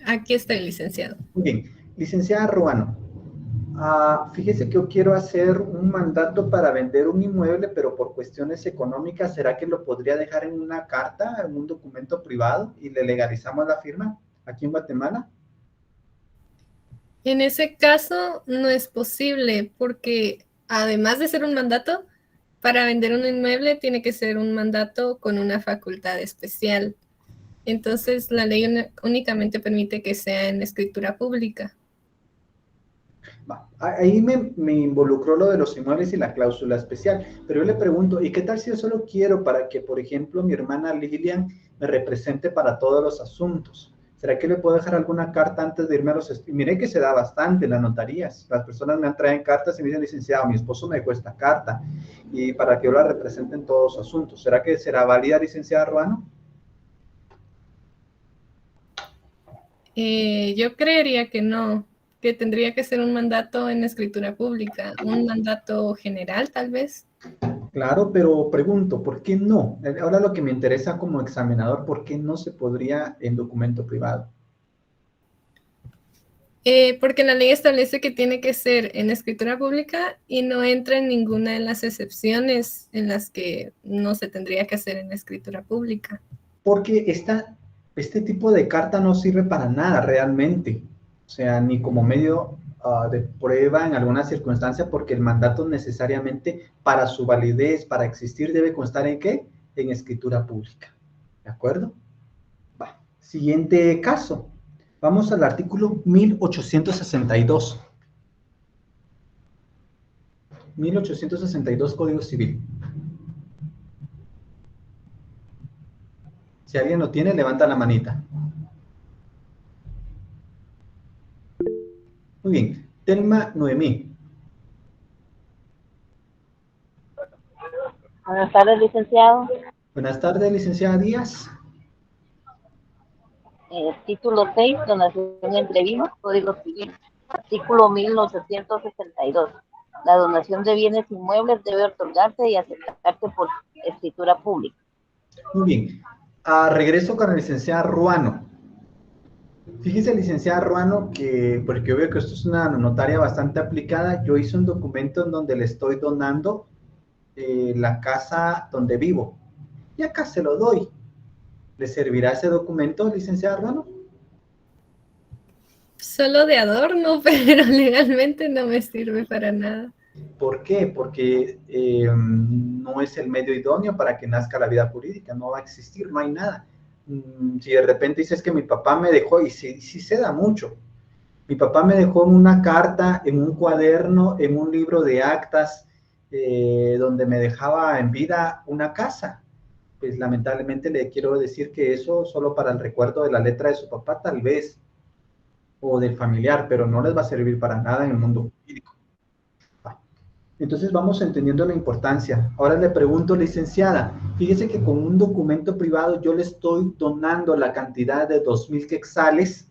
Aquí está el licenciado. Muy bien, licenciada Ruano. Fíjese que yo quiero hacer un mandato para vender un inmueble, pero por cuestiones económicas, ¿será que lo podría dejar en una carta, en un documento privado y le legalizamos la firma aquí en Guatemala? En ese caso no es posible porque además de ser un mandato, para vender un inmueble tiene que ser un mandato con una facultad especial. Entonces la ley únicamente permite que sea en escritura pública. Ahí me involucró lo de los inmuebles y la cláusula especial, pero yo le pregunto, ¿y qué tal si yo solo quiero para que, por ejemplo, mi hermana Lilian me represente para todos los asuntos? ¿Será que le puedo dejar alguna carta antes de irme a los estudios? Y mire que se da bastante en las notarías. Las personas me traen cartas y me dicen, licenciado, mi esposo me dejó esta carta y para que yo la represente en todos los asuntos. ¿Será que será válida, licenciada Ruano? Yo creería que no, que tendría que ser un mandato en escritura pública, un mandato general tal vez. Claro, pero pregunto, ¿por qué no? Ahora lo que me interesa como examinador, ¿por qué no se podría en documento privado? Porque la ley establece que tiene que ser en escritura pública y no entra en ninguna de las excepciones en las que no se tendría que hacer en escritura pública. Porque este tipo de carta no sirve para nada realmente, o sea, ni como medio de prueba en alguna circunstancia, porque el mandato necesariamente para su validez, para existir, debe constar en ¿qué? En escritura pública, ¿de acuerdo? Va. Siguiente caso, vamos al artículo 1862. 1862 Código Civil. Si alguien lo tiene, levanta la manita. Muy bien. Telma Noemí. Buenas tardes, licenciado. Buenas tardes, licenciada Díaz. Título 6, donación entre vivos, Código Civil. Artículo 1862. La donación de bienes inmuebles debe otorgarse y aceptarse por escritura pública. Muy bien. Regreso con la licenciada Ruano. Fíjese, licenciada Ruano, que porque yo veo que esto es una notaria bastante aplicada, yo hice un documento en donde le estoy donando la casa donde vivo. Y acá se lo doy. ¿Le servirá ese documento, licenciada Ruano? Solo de adorno, pero legalmente no me sirve para nada. ¿Por qué? Porque no es el medio idóneo para que nazca la vida jurídica, no va a existir, no hay nada. Si de repente dices que mi papá me dejó, y sí se da mucho, mi papá me dejó en una carta, en un cuaderno, en un libro de actas, donde me dejaba en vida una casa. Pues lamentablemente le quiero decir que eso solo para el recuerdo de la letra de su papá tal vez, o del familiar, pero no les va a servir para nada en el mundo jurídico. Entonces vamos entendiendo la importancia. Ahora le pregunto, licenciada, fíjese que con un documento privado yo le estoy donando la cantidad de 2,000 quetzales.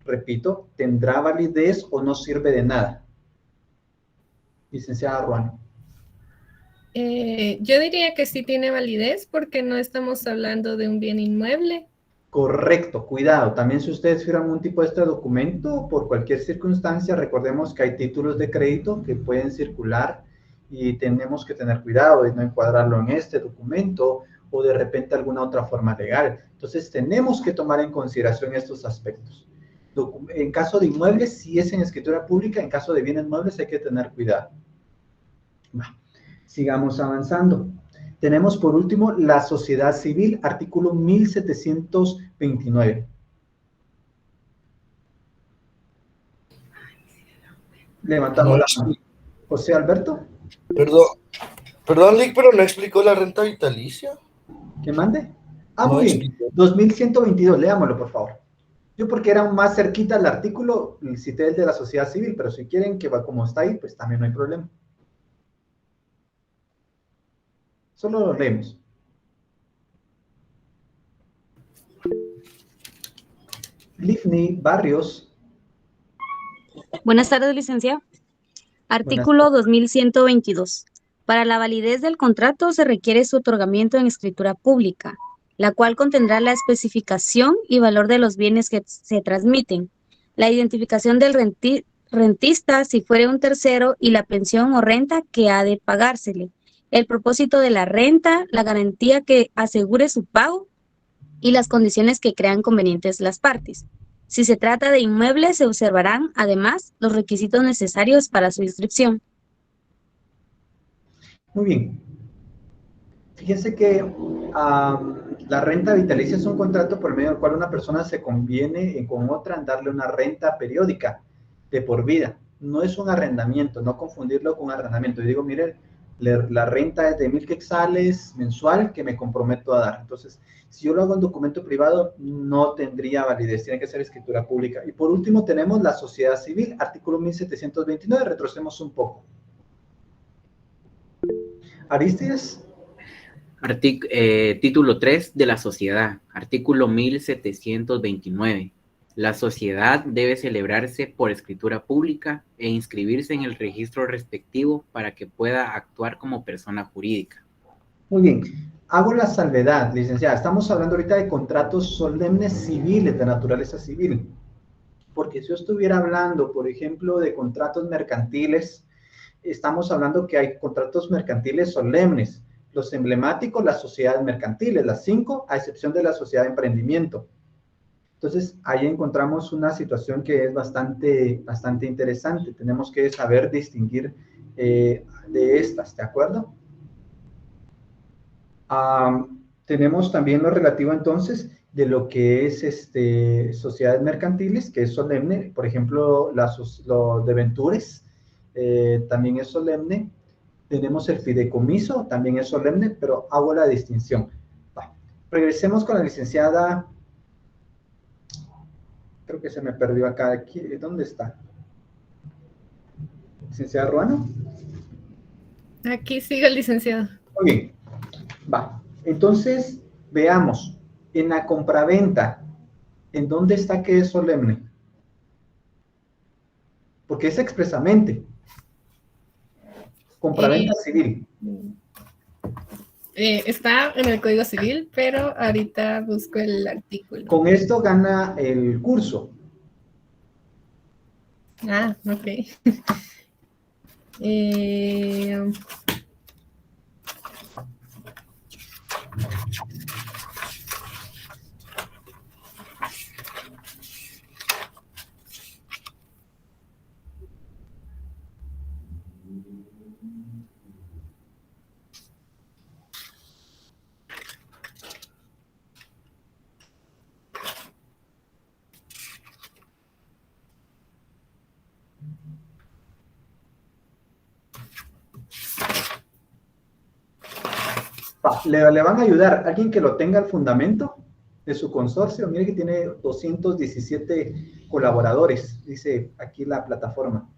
Repito, ¿tendrá validez o no sirve de nada? Licenciada Ruano. Yo diría que sí tiene validez porque no estamos hablando de un bien inmueble. Correcto, cuidado. También si ustedes firman un tipo de este documento, por cualquier circunstancia, recordemos que hay títulos de crédito que pueden circular y tenemos que tener cuidado de no encuadrarlo en este documento o de repente alguna otra forma legal. Entonces tenemos que tomar en consideración estos aspectos. En caso de inmuebles, si es en escritura pública, en caso de bienes muebles hay que tener cuidado. Sigamos avanzando. Tenemos por último la sociedad civil, artículo 1729. Levantamos la mano. José Alberto. Perdón, Lick, pero no explicó la renta vitalicia. ¿Qué mande? Muy bien. 2122, leámoslo, por favor. Yo porque era más cerquita el artículo, cité el de la sociedad civil, pero si quieren que va como está ahí, pues también no hay problema. Solo lo leemos. Livni Barrios. Buenas tardes, licenciado. Artículo 2122. Para la validez del contrato se requiere su otorgamiento en escritura pública, la cual contendrá la especificación y valor de los bienes que se transmiten, la identificación del rentista si fuere un tercero y la pensión o renta que ha de pagársele, el propósito de la renta, la garantía que asegure su pago y las condiciones que crean convenientes las partes. Si se trata de inmuebles, se observarán, además, los requisitos necesarios para su inscripción. Muy bien. Fíjense que la renta vitalicia es un contrato por medio del cual una persona se conviene con otra en darle una renta periódica de por vida. No es un arrendamiento, no confundirlo con arrendamiento. Yo digo, mire, la renta es de 1,000 quetzales mensual que me comprometo a dar. Entonces, si yo lo hago en documento privado, no tendría validez, tiene que ser escritura pública. Y por último tenemos la sociedad civil, artículo 1729, retrocedemos un poco. Aristides. Título 3 de la sociedad, artículo 1729. La sociedad debe celebrarse por escritura pública e inscribirse en el registro respectivo para que pueda actuar como persona jurídica. Muy bien. Hago la salvedad, licenciada. Estamos hablando ahorita de contratos solemnes civiles, de naturaleza civil. Porque si yo estuviera hablando, por ejemplo, de contratos mercantiles, estamos hablando que hay contratos mercantiles solemnes. Los emblemáticos, las sociedades mercantiles, las 5, a excepción de la sociedad de emprendimiento. Entonces, ahí encontramos una situación que es bastante interesante. Tenemos que saber distinguir de estas, ¿de acuerdo? Tenemos también lo relativo, entonces, de lo que es sociedades mercantiles, que es solemne. Por ejemplo, lo de Ventures, también es solemne. Tenemos el fideicomiso, también es solemne, pero hago la distinción. Regresemos con la licenciada. Creo que se me perdió acá. Aquí, ¿dónde está? ¿Licenciada Ruano? Aquí sigue el licenciado. Muy bien. Va. Entonces, veamos. En la compraventa, ¿en dónde está que es solemne? Porque es expresamente. Compraventa civil. Está en el Código Civil, pero ahorita busco el artículo. Con esto gana el curso. Ah, ok. Eh, Le van a ayudar alguien que lo tenga el fundamento de su consorcio. Mire que tiene 217 colaboradores, dice aquí la plataforma.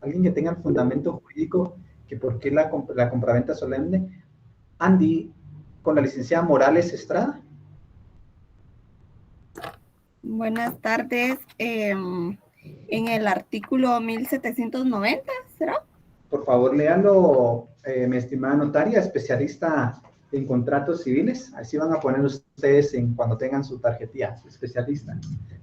Alguien que tenga el fundamento jurídico, que por qué la compraventa solemne. Andy, con la licenciada Morales Estrada. Buenas tardes. En el artículo 1790, ¿será? Por favor, léalo, mi estimada notaria, especialista en contratos civiles. Así van a poner ustedes cuando tengan su tarjetilla, especialista.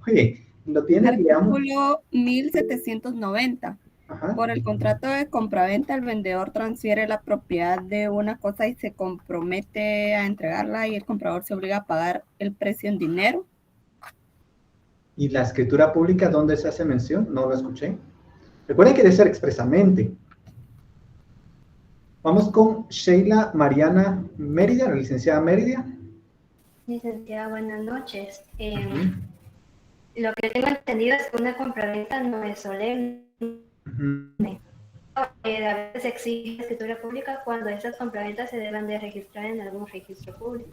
Oye, ¿lo tiene? Artículo 1790. Ajá. Por el contrato de compraventa, el vendedor transfiere la propiedad de una cosa y se compromete a entregarla y el comprador se obliga a pagar el precio en dinero. ¿Y la escritura pública dónde se hace mención? No lo escuché. Recuerden que debe ser expresamente. Vamos con Sheila Mariana Mérida, la licenciada Mérida. Licenciada, buenas noches. Lo que tengo entendido es que una compraventa no es solemne. A veces se exige escritura pública cuando esas compraventas se deban de registrar en algún registro público.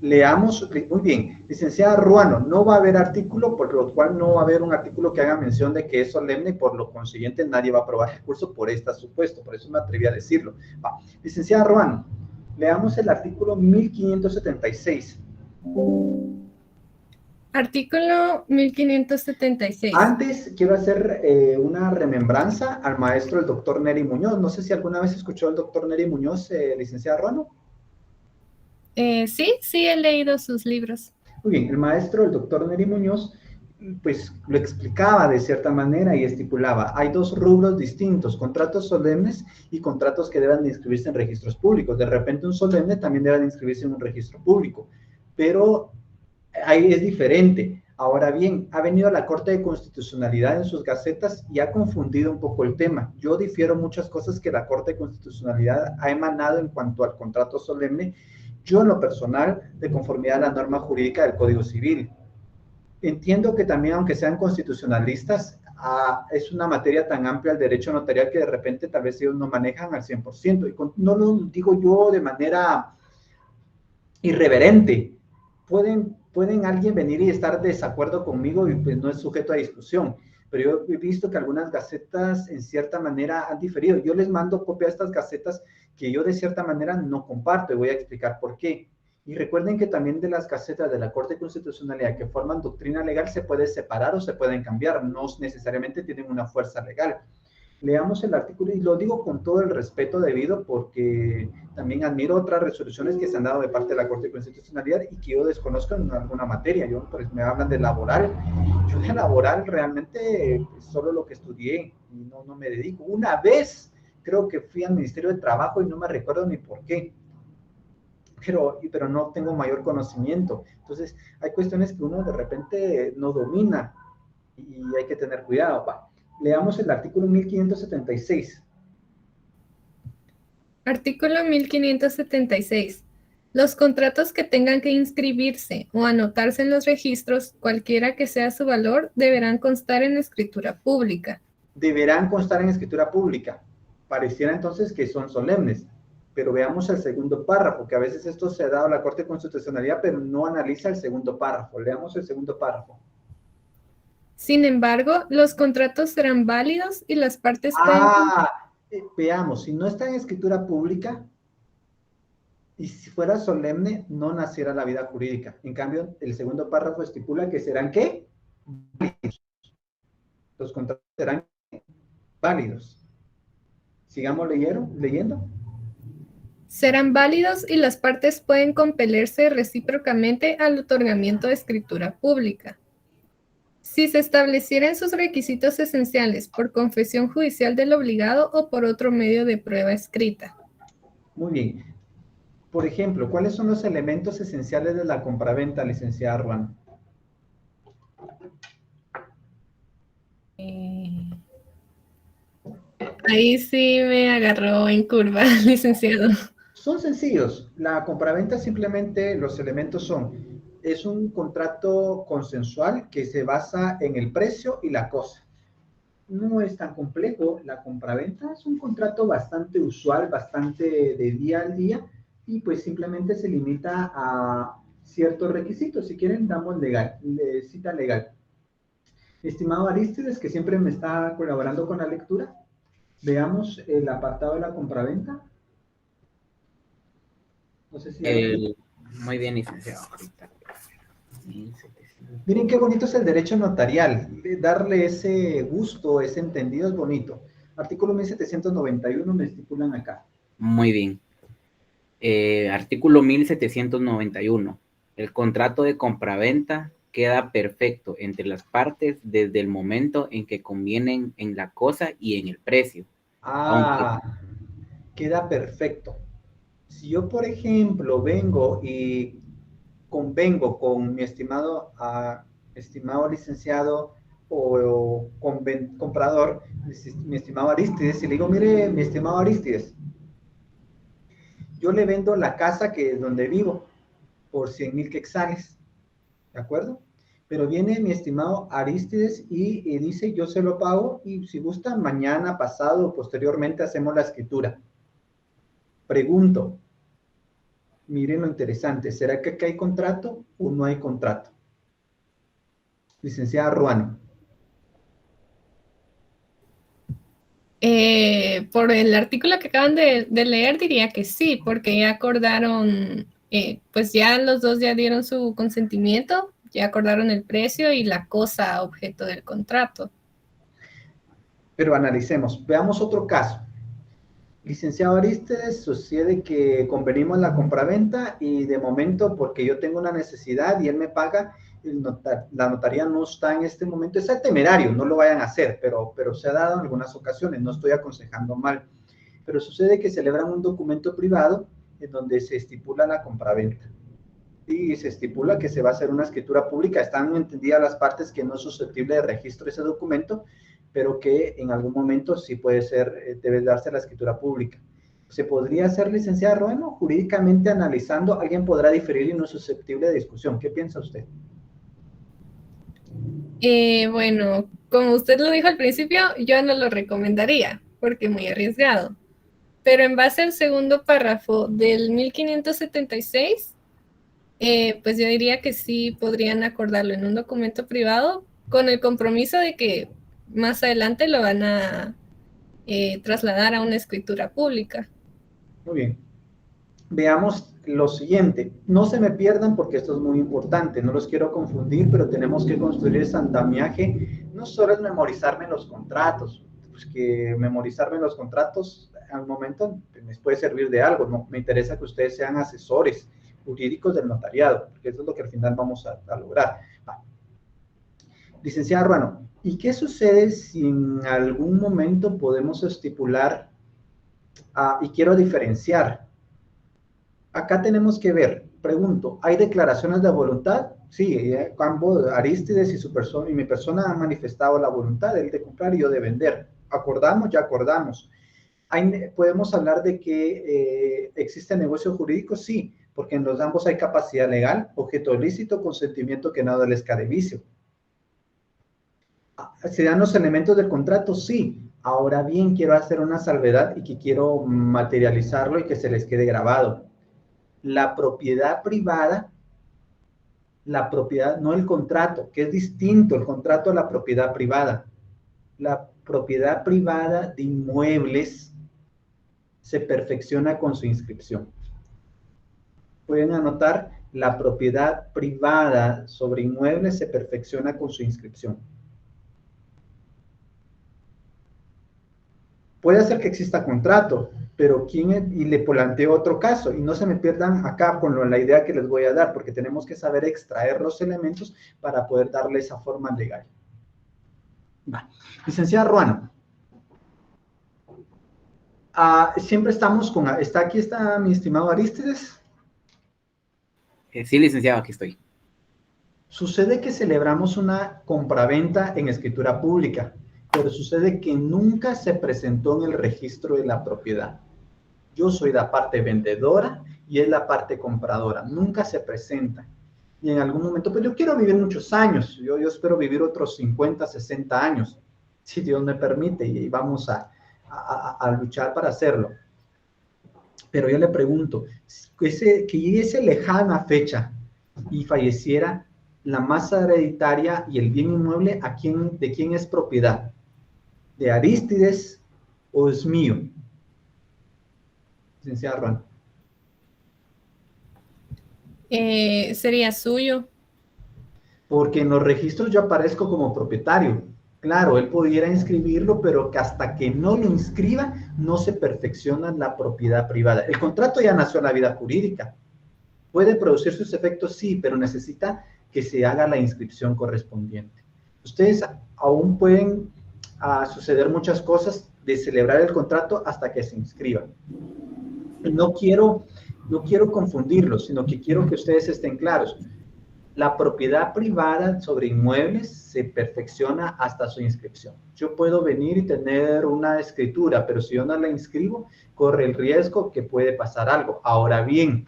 Leamos, muy bien, licenciada Ruano, no va a haber artículo, por lo cual no va a haber un artículo que haga mención de que es solemne y por lo consiguiente nadie va a aprobar el curso por este supuesto, por eso me atreví a decirlo. Licenciada Ruano, leamos el artículo 1576. Artículo 1576. Antes quiero hacer una remembranza al maestro, el doctor Neri Muñoz. No sé si alguna vez escuchó al doctor Neri Muñoz, licenciada Ruano. Sí, he leído sus libros. Muy bien, el maestro, el doctor Neri Muñoz, pues lo explicaba de cierta manera y estipulaba, hay dos rubros distintos, contratos solemnes y contratos que deben de inscribirse en registros públicos. De repente un solemne también debe de inscribirse en un registro público, pero ahí es diferente. Ahora bien, ha venido a la Corte de Constitucionalidad en sus gacetas y ha confundido un poco el tema. Yo difiero muchas cosas que la Corte de Constitucionalidad ha emanado en cuanto al contrato solemne. Yo en lo personal, de conformidad a la norma jurídica del Código Civil. Entiendo que también, aunque sean constitucionalistas, es una materia tan amplia el derecho notarial que de repente tal vez ellos no manejan al 100%. Y no lo digo yo de manera irreverente. Pueden alguien venir y estar de desacuerdo conmigo y pues no es sujeto a discusión. Pero yo he visto que algunas gacetas en cierta manera han diferido. Yo les mando copia de estas gacetas que yo de cierta manera no comparto y voy a explicar por qué. Y recuerden que también de las gacetas de la Corte de Constitucionalidad que forman doctrina legal se puede separar o se pueden cambiar, no necesariamente tienen una fuerza legal. Leamos el artículo y lo digo con todo el respeto debido porque también admiro otras resoluciones que se han dado de parte de la Corte de Constitucionalidad y que yo desconozco en alguna materia. Yo, pues, me hablan de laboral. Yo de laboral realmente pues, solo lo que estudié y no me dedico. Una vez creo que fui al Ministerio de Trabajo y no me recuerdo ni por qué. Pero no tengo mayor conocimiento. Entonces, hay cuestiones que uno de repente no domina y hay que tener cuidado. Leamos el artículo 1576. Artículo 1576. Los contratos que tengan que inscribirse o anotarse en los registros, cualquiera que sea su valor, deberán constar en escritura pública. Deberán constar en escritura pública. Pareciera entonces que son solemnes. Pero veamos el segundo párrafo, que a veces esto se ha dado a la Corte de Constitucionalidad, pero no analiza el segundo párrafo. Leamos el segundo párrafo. Sin embargo, los contratos serán válidos y las partes veamos, si no está en escritura pública y si fuera solemne, no naciera la vida jurídica. En cambio, el segundo párrafo estipula que serán, ¿qué? Válidos. Los contratos serán válidos. Sigamos leyendo. serán válidos y las partes pueden compelerse recíprocamente al otorgamiento de escritura pública. Si se establecieran sus requisitos esenciales por confesión judicial del obligado o por otro medio de prueba escrita. Muy bien. Por ejemplo, ¿cuáles son los elementos esenciales de la compraventa, licenciada Ruano? Ahí sí me agarró en curva, licenciado. Son sencillos. La compraventa simplemente, los elementos son, es un contrato consensual que se basa en el precio y la cosa. No es tan complejo. La compraventa es un contrato bastante usual, bastante de día al día, y pues simplemente se limita a ciertos requisitos. Si quieren, damos cita legal. Estimado Aristides, que siempre me está colaborando con la lectura, veamos el apartado de la compraventa. No sé si... Muy bien, licenciado. Miren qué bonito es el derecho notarial. Darle ese gusto, ese entendido es bonito. Artículo 1791 me estipulan acá. Muy bien. Artículo 1791. El contrato de compraventa queda perfecto entre las partes desde el momento en que convienen en la cosa y en el precio. Queda perfecto. Si yo, por ejemplo, vengo y convengo con mi estimado licenciado o comprador, mi estimado Aristides, y le digo, mire, mi estimado Aristides, yo le vendo la casa que es donde vivo por 100,000 quetzales, ¿de acuerdo? Pero viene mi estimado Aristides y dice, yo se lo pago y si gusta, mañana, pasado o posteriormente hacemos la escritura. Pregunto, miren lo interesante, ¿será que acá hay contrato o no hay contrato? Licenciada Ruano. Por el artículo que acaban de leer diría que sí, porque ya acordaron, pues ya los dos ya dieron su consentimiento, ya acordaron el precio y la cosa objeto del contrato. Pero analicemos, veamos otro caso. Licenciado Aristides, sucede que convenimos la compraventa y de momento, porque yo tengo una necesidad y él me paga, la notaría no está en este momento, es temerario, no lo vayan a hacer, pero se ha dado en algunas ocasiones, no estoy aconsejando mal, pero sucede que celebran un documento privado en donde se estipula la compraventa y se estipula que se va a hacer una escritura pública. Están entendidas las partes que no es susceptible de registro ese documento, pero que en algún momento sí puede ser, debe darse la escritura pública. ¿Se podría hacer, licenciada Ruano? Jurídicamente analizando, alguien podrá diferir y no es susceptible de discusión. ¿Qué piensa usted? Bueno, como usted lo dijo al principio, yo no lo recomendaría, porque es muy arriesgado. Pero en base al segundo párrafo del 1576, pues yo diría que sí podrían acordarlo en un documento privado con el compromiso de que más adelante lo van a trasladar a una escritura pública. Muy bien. Veamos lo siguiente. No se me pierdan porque esto es muy importante. No los quiero confundir, pero tenemos que construir ese andamiaje. No solo es memorizarme los contratos, pues que memorizarme los contratos al momento les puede servir de algo. No me interesa que ustedes sean asesores jurídicos del notariado, porque eso es lo que al final vamos a lograr. Licenciada Ruano, ¿y qué sucede si en algún momento podemos estipular, y quiero diferenciar? Acá tenemos que ver, pregunto, ¿hay declaraciones de voluntad? Sí, ambos, Aristides y su persona y mi persona han manifestado la voluntad, él de comprar y yo de vender. ¿Acordamos? Ya acordamos. ¿Podemos hablar de que existe negocio jurídico? Sí, porque en los ambos hay capacidad legal, objeto ilícito, consentimiento que no adolezca de vicio. ¿Se dan los elementos del contrato? Sí. Ahora bien, quiero hacer una salvedad y que quiero materializarlo y que se les quede grabado. La propiedad privada, no el contrato, que es distinto el contrato a la propiedad privada. La propiedad privada de inmuebles se perfecciona con su inscripción. Pueden anotar, la propiedad privada sobre inmuebles se perfecciona con su inscripción. Puede ser que exista contrato, pero y le planteo otro caso, y no se me pierdan acá con la idea que les voy a dar, porque tenemos que saber extraer los elementos para poder darle esa forma legal. Va. Licenciada Ruano. Siempre estamos con... ¿Está mi estimado Arístides? Sí, licenciado, aquí estoy. Sucede que celebramos una compraventa en escritura pública, pero sucede que nunca se presentó en el registro de la propiedad. Yo soy la parte vendedora y es la parte compradora. Nunca se presenta. Y en algún momento, pues yo quiero vivir muchos años. Yo espero vivir otros 50, 60 años, si Dios me permite, y vamos a luchar para hacerlo. Pero yo le pregunto, que llegue lejana fecha y falleciera, la masa hereditaria y el bien inmueble, ¿de quién es propiedad? ¿De Arístides o es mío? Licenciada Ruano. Sería suyo. Porque en los registros yo aparezco como propietario. Claro, él pudiera inscribirlo, pero que hasta que no lo inscriba, no se perfecciona la propiedad privada. El contrato ya nació en la vida jurídica. Puede producir sus efectos, sí, pero necesita que se haga la inscripción correspondiente. Ustedes aún pueden suceder muchas cosas de celebrar el contrato hasta que se inscriban. No quiero confundirlos, sino que quiero que ustedes estén claros. La propiedad privada sobre inmuebles se perfecciona hasta su inscripción. Yo puedo venir y tener una escritura, pero si yo no la inscribo, corre el riesgo que puede pasar algo. Ahora bien,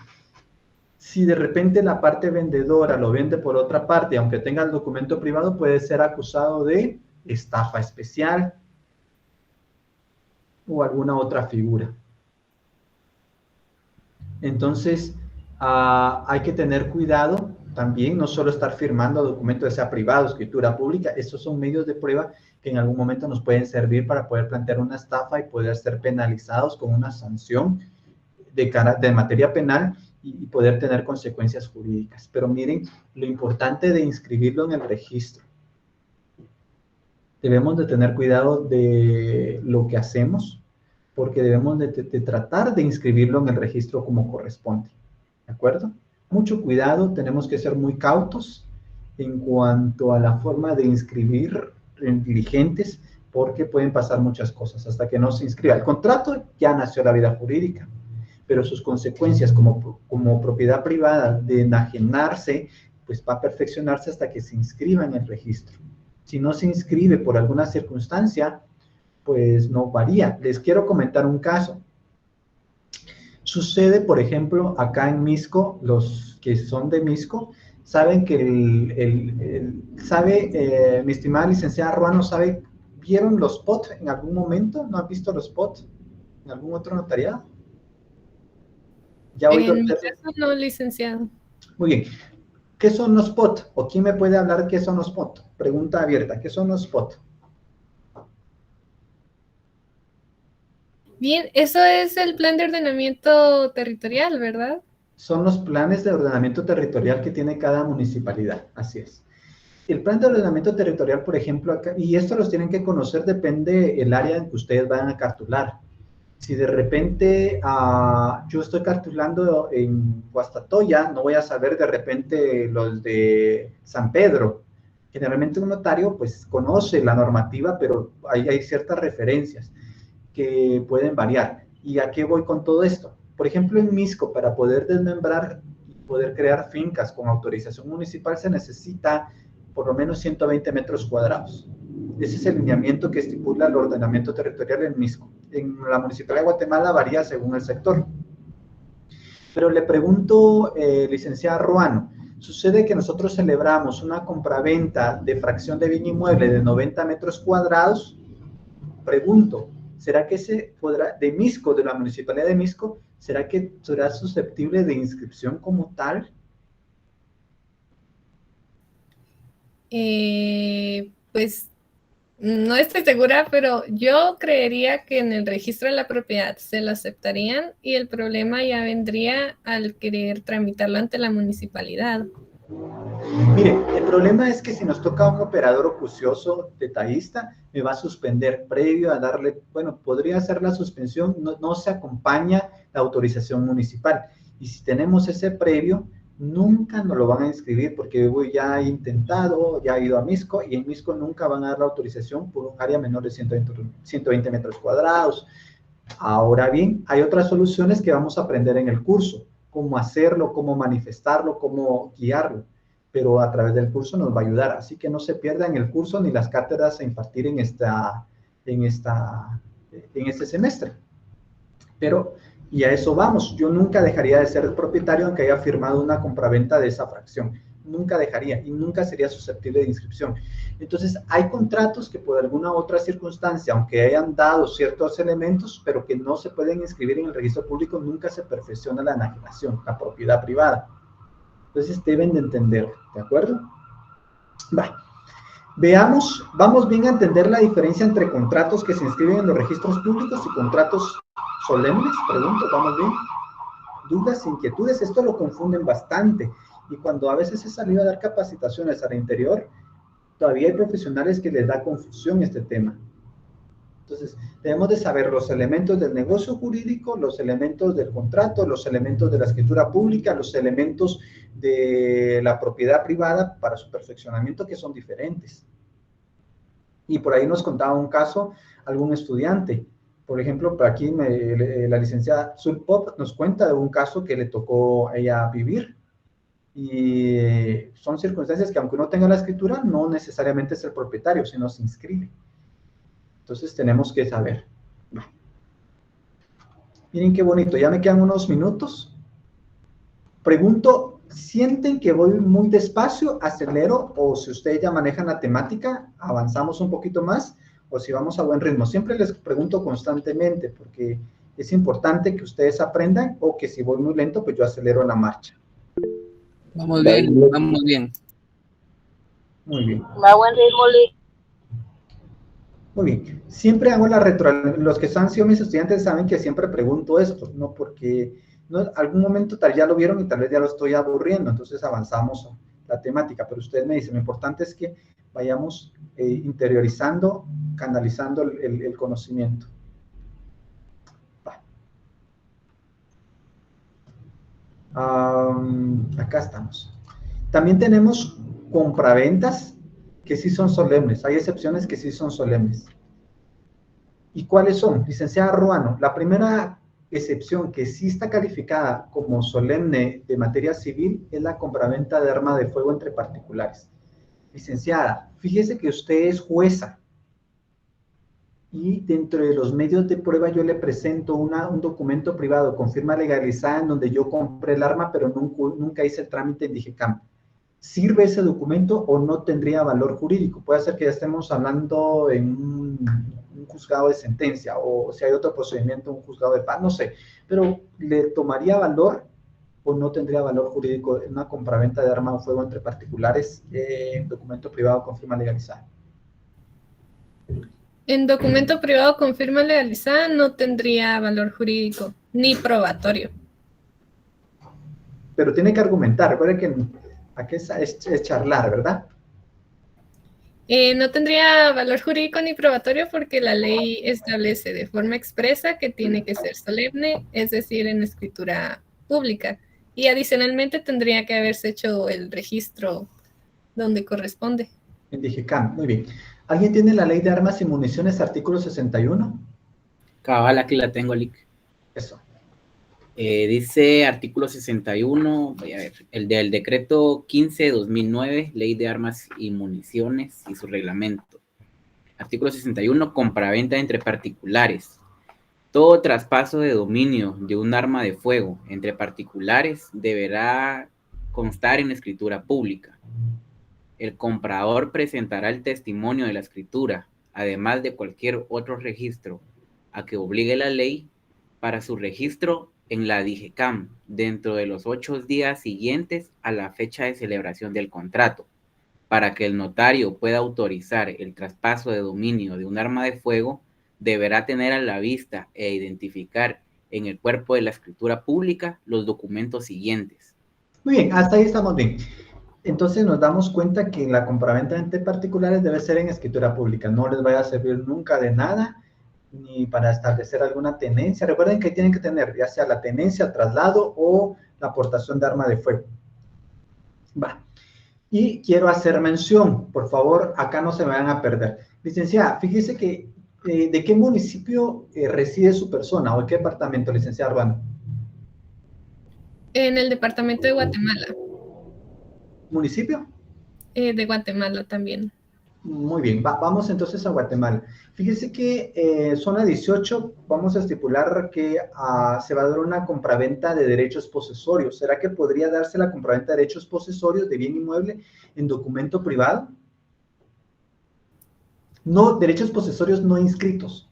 si de repente la parte vendedora lo vende por otra parte, aunque tenga el documento privado, puede ser acusado de estafa especial o alguna otra figura. Entonces, hay que tener cuidado también, no solo estar firmando documentos, ya sea privado, escritura pública. Estos son medios de prueba que en algún momento nos pueden servir para poder plantear una estafa y poder ser penalizados con una sanción de materia penal y poder tener consecuencias jurídicas. Pero miren, lo importante de inscribirlo en el registro. Debemos de tener cuidado de lo que hacemos, porque debemos de tratar de inscribirlo en el registro como corresponde. ¿De acuerdo? Mucho cuidado, tenemos que ser muy cautos en cuanto a la forma de inscribir en dirigentes, porque pueden pasar muchas cosas hasta que no se inscriba. El contrato ya nació la vida jurídica, pero sus consecuencias como propiedad privada de enajenarse, pues va a perfeccionarse hasta que se inscriba en el registro. Si no se inscribe por alguna circunstancia, pues no varía. Les quiero comentar un caso. Sucede, por ejemplo, acá en Misco, los que son de Misco, saben que mi estimada licenciada Ruano, ¿vieron los POT en algún momento? ¿No han visto los POT en algún otro notariado? En mi caso no, licenciado. Muy bien. ¿Qué son los POT? ¿O quién me puede hablar qué son los POT? Pregunta abierta. ¿Qué son los POT? Bien, eso es el plan de ordenamiento territorial, ¿verdad? Son los planes de ordenamiento territorial que tiene cada municipalidad, así es. El plan de ordenamiento territorial, por ejemplo, acá, y esto los tienen que conocer, depende del área en que ustedes vayan a cartular. Si de repente yo estoy cartulando en Guastatoya, no voy a saber de repente los de San Pedro. Generalmente un notario pues conoce la normativa, pero hay ciertas referencias que pueden variar. ¿Y a qué voy con todo esto? Por ejemplo, en Misco, para poder desmembrar y poder crear fincas con autorización municipal, se necesita por lo menos 120 metros cuadrados. Ese es el lineamiento que estipula el ordenamiento territorial en Misco. En la Municipalidad de Guatemala varía según el sector. Pero le pregunto, licenciada Ruano, sucede que nosotros celebramos una compraventa de fracción de bien inmueble de 90 metros cuadrados. Pregunto, ¿será que de Misco, de la Municipalidad de Misco, será que será susceptible de inscripción como tal? Pues no estoy segura, pero yo creería que en el registro de la propiedad se lo aceptarían y el problema ya vendría al querer tramitarlo ante la municipalidad. Mire, el problema es que si nos toca un operador acucioso, detallista, me va a suspender previo a darle, bueno, podría hacer la suspensión, no se acompaña la autorización municipal. Y si tenemos ese previo, nunca nos lo van a inscribir porque ya he intentado, ya he ido a MISCO y en MISCO nunca van a dar la autorización por un área menor de 120 metros cuadrados. Ahora bien, hay otras soluciones que vamos a aprender en el curso, cómo hacerlo, cómo manifestarlo, cómo guiarlo, pero a través del curso nos va a ayudar. Así que no se pierdan el curso ni las cátedras a impartir en este semestre. Pero, y a eso vamos, yo nunca dejaría de ser el propietario aunque haya firmado una compraventa de esa fracción. Nunca dejaría y nunca sería susceptible de inscripción. Entonces, hay contratos que por alguna otra circunstancia, aunque hayan dado ciertos elementos, pero que no se pueden inscribir en el registro público, nunca se perfecciona la enajenación, la propiedad privada. Entonces, deben de entender, ¿de acuerdo? Veamos, vamos bien a entender la diferencia entre contratos que se inscriben en los registros públicos y contratos solemnes, pregunto, ¿vamos bien? Dudas, inquietudes, esto lo confunden bastante. Y cuando a veces he salido a dar capacitaciones al interior, todavía hay profesionales que les da confusión este tema. Entonces, debemos de saber los elementos del negocio jurídico, los elementos del contrato, los elementos de la escritura pública, los elementos de la propiedad privada para su perfeccionamiento, que son diferentes. Y por ahí nos contaba un caso, algún estudiante. Por ejemplo, por aquí la licenciada Sulpop nos cuenta de un caso que le tocó a ella vivir. Y son circunstancias que aunque uno tenga la escritura, no necesariamente es el propietario, sino se inscribe. Entonces tenemos que saber. Miren qué bonito, ya me quedan unos minutos. Pregunto, ¿sienten que voy muy despacio, acelero, o si ustedes ya manejan la temática, avanzamos un poquito más, o si vamos a buen ritmo? Siempre les pregunto constantemente, porque es importante que ustedes aprendan, o que si voy muy lento, pues yo acelero la marcha. Vamos bien, vamos bien. Muy bien. Va buen ritmo, Lick. Muy bien. Siempre hago la retroalimentación. Los que han sido mis estudiantes saben que siempre pregunto esto, ¿no? Porque algún momento tal ya lo vieron y tal vez ya lo estoy aburriendo, entonces avanzamos la temática, pero ustedes me dicen, lo importante es que vayamos interiorizando, canalizando el conocimiento. Acá estamos. También tenemos compraventas que sí son solemnes. Hay excepciones que sí son solemnes. ¿Y cuáles son? Licenciada Ruano, la primera excepción que sí está calificada como solemne de materia civil es la compraventa de arma de fuego entre particulares. Licenciada, fíjese que usted es jueza y dentro de los medios de prueba yo le presento un documento privado con firma legalizada en donde yo compré el arma, pero nunca hice el trámite en DIGECAM. ¿Sirve ese documento o no tendría valor jurídico? Puede ser que ya estemos hablando en un juzgado de sentencia, o si hay otro procedimiento, un juzgado de paz, no sé, pero ¿le tomaría valor o no tendría valor jurídico en una compraventa de arma de fuego entre particulares en documento privado con firma legalizada? En documento privado con firma legalizada no tendría valor jurídico ni probatorio. Pero tiene que argumentar. Recuerden que aquí es charlar, ¿verdad? No tendría valor jurídico ni probatorio porque la ley establece de forma expresa que tiene que ser solemne, es decir, en escritura pública. Y adicionalmente tendría que haberse hecho el registro donde corresponde. En DIGECAM, muy bien. ¿Alguien tiene la ley de armas y municiones, artículo 61? Cabal, aquí la tengo, Lick. Eso. Dice artículo 61, voy a ver, el del decreto 15/2009, ley de armas y municiones y su reglamento. Artículo 61, compraventa entre particulares. Todo traspaso de dominio de un arma de fuego entre particulares deberá constar en escritura pública. El comprador presentará el testimonio de la escritura, además de cualquier otro registro a que obligue la ley para su registro en la DIGECAM dentro de los 8 días siguientes a la fecha de celebración del contrato. Para que el notario pueda autorizar el traspaso de dominio de un arma de fuego, deberá tener a la vista e identificar en el cuerpo de la escritura pública los documentos siguientes. Muy bien, hasta ahí estamos bien. Entonces nos damos cuenta que la compraventa entre particulares debe ser en escritura pública. No les vaya a servir nunca de nada, ni para establecer alguna tenencia. Recuerden que tienen que tener ya sea la tenencia, traslado o la aportación de arma de fuego. Va. Y quiero hacer mención, por favor, acá no se me van a perder. Licenciada, fíjese que ¿de qué municipio reside su persona o en qué departamento, licenciada Ruano? En el departamento de Guatemala. ¿Municipio? De Guatemala también. Muy bien, vamos entonces a Guatemala. Fíjese que zona 18, vamos a estipular que se va a dar una compraventa de derechos posesorios. ¿Será que podría darse la compraventa de derechos posesorios de bien inmueble en documento privado? No, derechos posesorios no inscritos.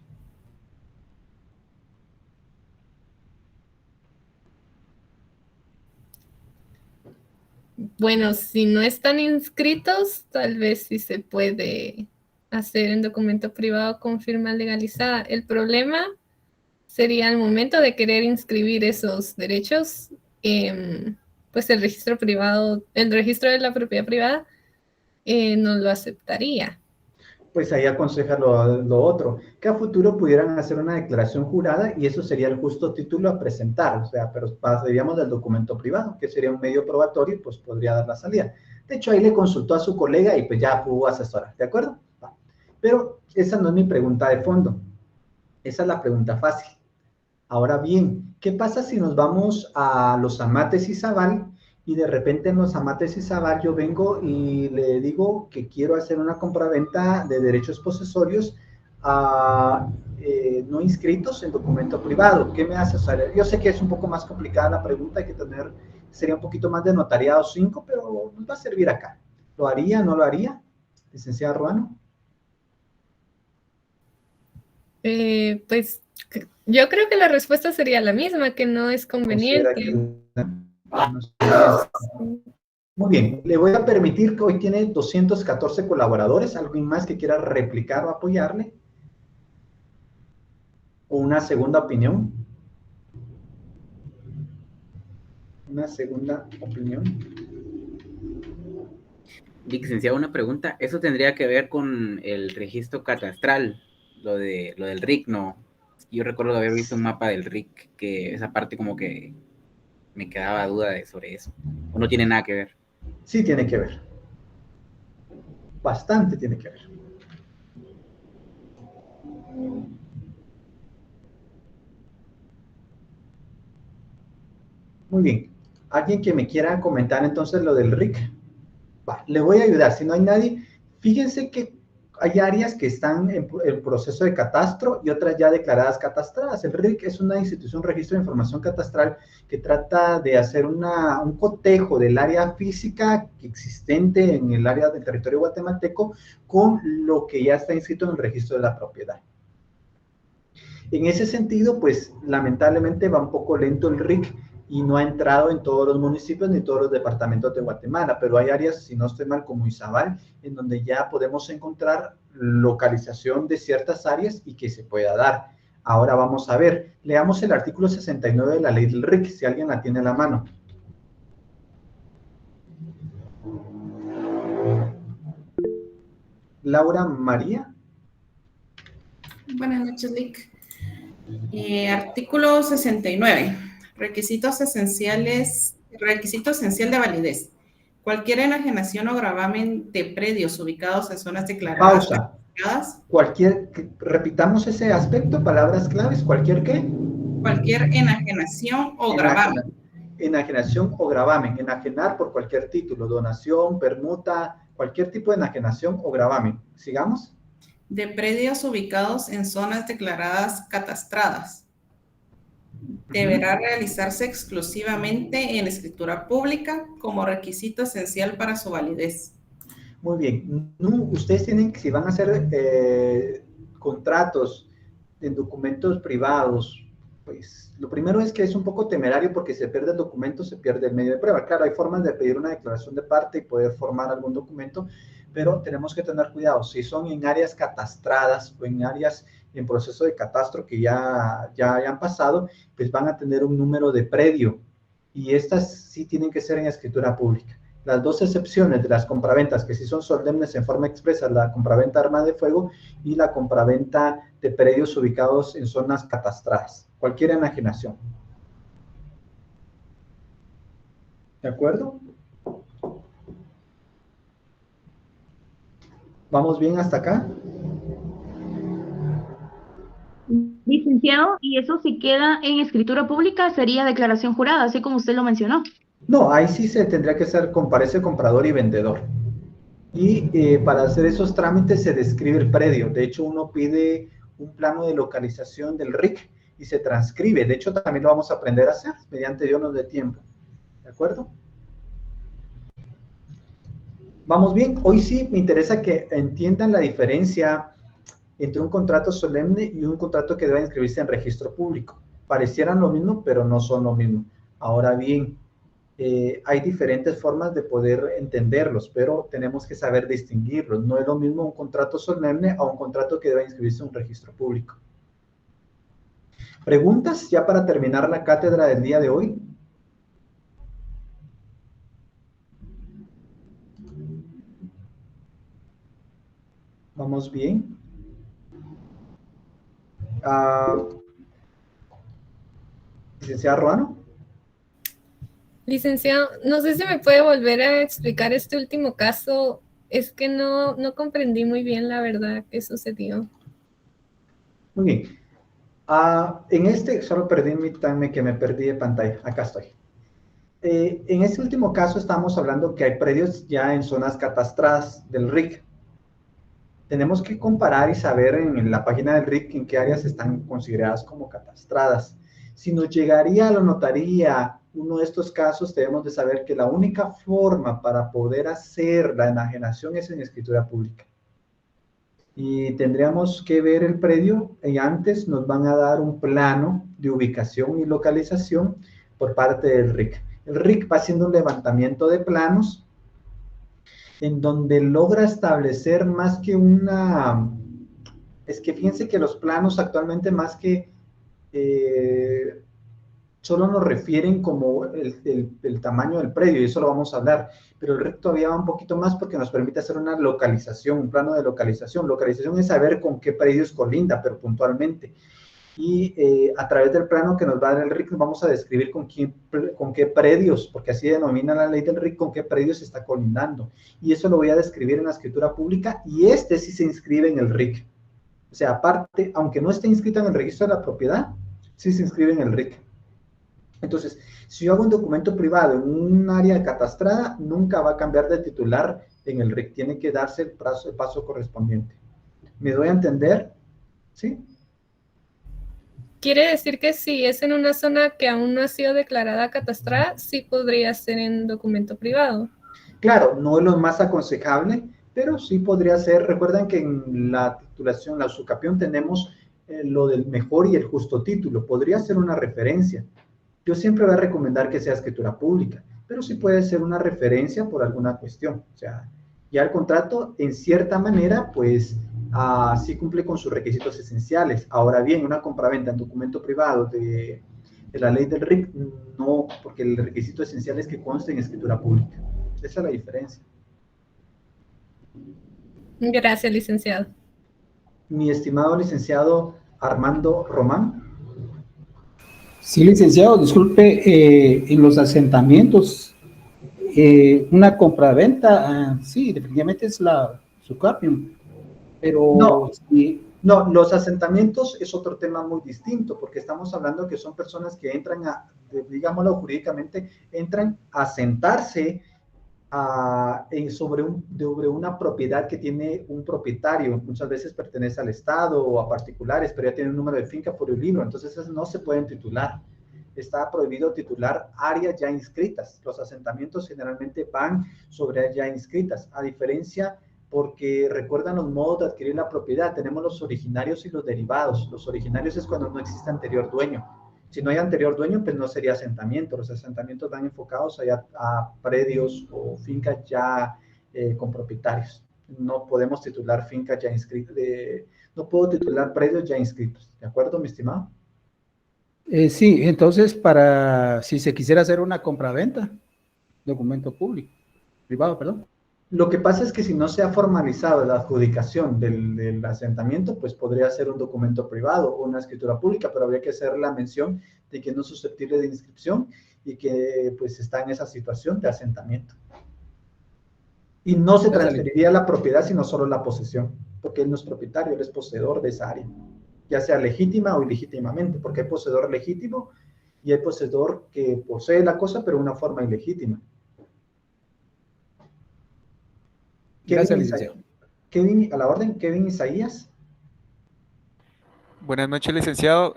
Bueno, si no están inscritos, tal vez sí se puede hacer en documento privado con firma legalizada. El problema sería al momento de querer inscribir esos derechos, pues el registro privado, el registro de la propiedad privada no lo aceptaría. Pues ahí aconseja lo otro, que a futuro pudieran hacer una declaración jurada y eso sería el justo título a presentar, o sea, pero pasaríamos del documento privado, que sería un medio probatorio y pues podría dar la salida. De hecho, ahí le consultó a su colega y pues ya pudo asesorar, ¿de acuerdo? Pero esa no es mi pregunta de fondo, esa es la pregunta fácil. Ahora bien, ¿qué pasa si nos vamos a los Amates Izabal y de repente en los Amates Izabal yo vengo y le digo que quiero hacer una compraventa de derechos posesorios no inscritos en documento privado? ¿Qué me hace? O sea, yo sé que es un poco más complicada la pregunta, hay que tener, sería un poquito más de notariado 5, pero nos va a servir acá. ¿Lo haría, no lo haría, licenciada Ruano? Pues yo creo que la respuesta sería la misma, que no es conveniente. Muy bien, le voy a permitir que hoy tiene 214 colaboradores. ¿Alguien más que quiera replicar o apoyarle? ¿O una segunda opinión? Una segunda opinión. Licenciado, una pregunta. ¿Eso tendría que ver con el registro catastral? Lo del RIC, ¿no? Yo recuerdo haber visto un mapa del RIC, que esa parte como que me quedaba duda sobre eso. ¿O no tiene nada que ver? Sí tiene que ver. Bastante tiene que ver. Muy bien. ¿Alguien que me quiera comentar entonces lo del RIC? Va, le voy a ayudar. Si no hay nadie, fíjense que hay áreas que están en proceso de catastro y otras ya declaradas catastradas. El RIC es una institución, registro de información catastral, que trata de hacer un cotejo del área física existente en el área del territorio guatemalteco con lo que ya está inscrito en el registro de la propiedad. En ese sentido, pues lamentablemente va un poco lento el RIC y no ha entrado en todos los municipios ni todos los departamentos de Guatemala, pero hay áreas, si no estoy mal, como Izabal, en donde ya podemos encontrar localización de ciertas áreas y que se pueda dar. Ahora vamos a ver, leamos el artículo 69 de la ley del RIC, si alguien la tiene a la mano. Laura María. Buenas noches, Lic. Artículo 69. Requisitos esenciales, requisito esencial de validez. Cualquier enajenación o gravamen de predios ubicados en zonas declaradas. Pausa. Repitamos ese aspecto, palabras claves, ¿cualquier qué? Cualquier enajenación o gravamen. Enajenación o gravamen. Enajenar por cualquier título, donación, permuta, cualquier tipo de enajenación o gravamen. ¿Sigamos? De predios ubicados en zonas declaradas catastradas. Deberá realizarse exclusivamente en escritura pública como requisito esencial para su validez. Muy bien. Ustedes tienen que, si van a hacer contratos en documentos privados, pues lo primero es que es un poco temerario porque se pierde el documento, se pierde el medio de prueba. Claro, hay formas de pedir una declaración de parte y poder formar algún documento, pero tenemos que tener cuidado. Si son en áreas catastradas o en áreas en proceso de catastro que ya han pasado, pues van a tener un número de predio y estas sí tienen que ser en escritura pública. Las dos excepciones de las compraventas que sí son solemnes en forma expresa, la compraventa de arma de fuego y la compraventa de predios ubicados en zonas catastradas, cualquier enajenación. ¿De acuerdo? ¿Vamos bien hasta acá? Licenciado, y eso si queda en escritura pública sería declaración jurada, así como usted lo mencionó. No, ahí sí se tendría que hacer, comparece comprador y vendedor. Y para hacer esos trámites se describe el predio. De hecho, uno pide un plano de localización del RIC y se transcribe. De hecho, también lo vamos a aprender a hacer mediante Dios nos dé tiempo. ¿De acuerdo? Vamos bien. Hoy sí me interesa que entiendan la diferencia entre un contrato solemne y un contrato que debe inscribirse en registro público. Parecieran lo mismo, pero no son lo mismo. Ahora bien, hay diferentes formas de poder entenderlos, pero tenemos que saber distinguirlos. No es lo mismo un contrato solemne a un contrato que debe inscribirse en un registro público. ¿Preguntas ya para terminar la cátedra del día de hoy? ¿Vamos bien? Licenciada Ruano. Licenciado, no sé si me puede volver a explicar este último caso. Es que no comprendí muy bien la verdad que sucedió. Muy bien. En este, solo perdí mi time que me perdí de pantalla. Acá estoy. En este último caso estamos hablando que hay predios ya en zonas catastradas del RIC. Tenemos que comparar y saber en la página del RIC en qué áreas están consideradas como catastradas. Si nos llegaría a la notaría uno de estos casos, debemos de saber que la única forma para poder hacer la enajenación es en escritura pública. Y tendríamos que ver el predio y antes nos van a dar un plano de ubicación y localización por parte del RIC. El RIC va haciendo un levantamiento de planos en donde logra establecer más que una... Es que fíjense que los planos actualmente más que... solo nos refieren como el tamaño del predio, y eso lo vamos a hablar, pero el RIC todavía va un poquito más porque nos permite hacer una localización, un plano de localización. Localización es saber con qué predios colinda, pero puntualmente. Y a través del plano que nos va a dar el RIC, vamos a describir con qué predios, porque así denomina la ley del RIC, con qué predios está colindando. Y eso lo voy a describir en la escritura pública, y este sí se inscribe en el RIC. O sea, aparte, aunque no esté inscrito en el registro de la propiedad, sí se inscribe en el RIC. Entonces, si yo hago un documento privado en un área catastrada, nunca va a cambiar de titular en el RIC. Tiene que darse el paso correspondiente. ¿Me doy a entender? ¿Sí? Quiere decir que si es en una zona que aún no ha sido declarada catastrada, sí podría ser en documento privado. Claro, no es lo más aconsejable, pero sí podría ser. Recuerden que en la titulación, la usucapión, tenemos lo del mejor y el justo título. Podría ser una referencia. Yo siempre voy a recomendar que sea escritura pública, pero sí puede ser una referencia por alguna cuestión. O sea, ya el contrato, en cierta manera, pues, sí cumple con sus requisitos esenciales. Ahora bien, una compraventa en documento privado de la ley del RIC, no, porque el requisito esencial es que conste en escritura pública. Esa es la diferencia. Gracias, licenciado. Mi estimado licenciado Armando Román. Sí, licenciado, disculpe, en los asentamientos, una compraventa, sí, definitivamente es la usucapión, pero... No, sí. No, los asentamientos es otro tema muy distinto, porque estamos hablando que son personas que entran digámoslo jurídicamente, entran a asentarse sobre una propiedad que tiene un propietario. Muchas veces pertenece al Estado o a particulares, pero ya tiene un número de finca por el libro, entonces esas no se pueden titular. Está prohibido titular áreas ya inscritas. Los asentamientos generalmente van sobre áreas ya inscritas, a diferencia, porque recuerdan los modos de adquirir la propiedad. Tenemos los originarios y los derivados. Los originarios es cuando no existe anterior dueño. Si no hay anterior dueño, pues no sería asentamiento. Los asentamientos van enfocados allá a predios o fincas ya con propietarios. No podemos titular fincas ya inscritas, no puedo titular predios ya inscritos. ¿De acuerdo, mi estimado? Sí, entonces si se quisiera hacer una compraventa, documento público. privado, perdón. Lo que pasa es que si no se ha formalizado la adjudicación del asentamiento, pues podría ser un documento privado o una escritura pública, pero habría que hacer la mención de que no es susceptible de inscripción y que pues está en esa situación de asentamiento. Y no se transferiría la propiedad, sino solo la posesión, porque él no es propietario, él es poseedor de esa área, ya sea legítima o ilegítimamente, porque hay poseedor legítimo y hay poseedor que posee la cosa, pero de una forma ilegítima. Gracias, licenciado. Kevin, a la orden, Kevin Isaías. Buenas noches, licenciado.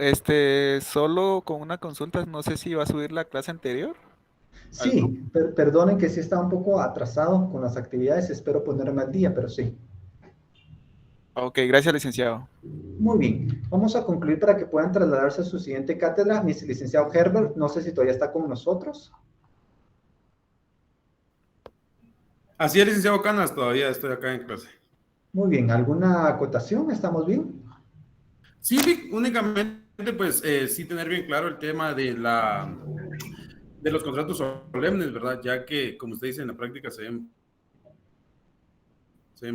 Solo con una consulta, no sé si va a subir la clase anterior. Sí, perdonen que sí está un poco atrasado con las actividades, espero ponerme al día, pero sí. Ok, gracias, licenciado. Muy bien, vamos a concluir para que puedan trasladarse a su siguiente cátedra. Mi licenciado Herbert, no sé si todavía está con nosotros. Así es, licenciado Canas, todavía estoy acá en clase. Muy bien, ¿alguna acotación? ¿Estamos bien? Sí, únicamente, pues, sí tener bien claro el tema de los contratos solemnes, ¿verdad? Ya que, como usted dice, en la práctica se ven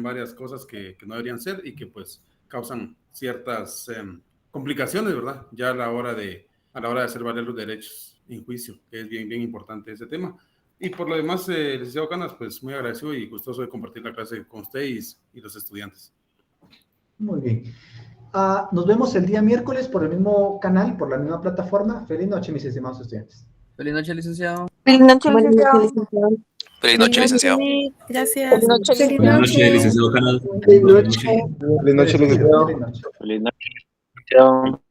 varias cosas que no deberían ser y que, pues, causan ciertas complicaciones, ¿verdad? Ya a la hora de hacer valer los derechos en juicio, que es bien importante ese tema. Y por lo demás, licenciado Canas, pues muy agradecido y gustoso de compartir la clase con usted y los estudiantes. Muy bien. Nos vemos el día miércoles por el mismo canal, por la misma plataforma. Feliz noche, mis estimados estudiantes. Feliz noche, licenciado. Feliz noche, licenciado. Feliz noche, licenciado. Gracias. Feliz noche, Feliz noche, licenciado Canal. Feliz noche. Feliz noche, licenciado. Feliz noche. Feliz noche, licenciado.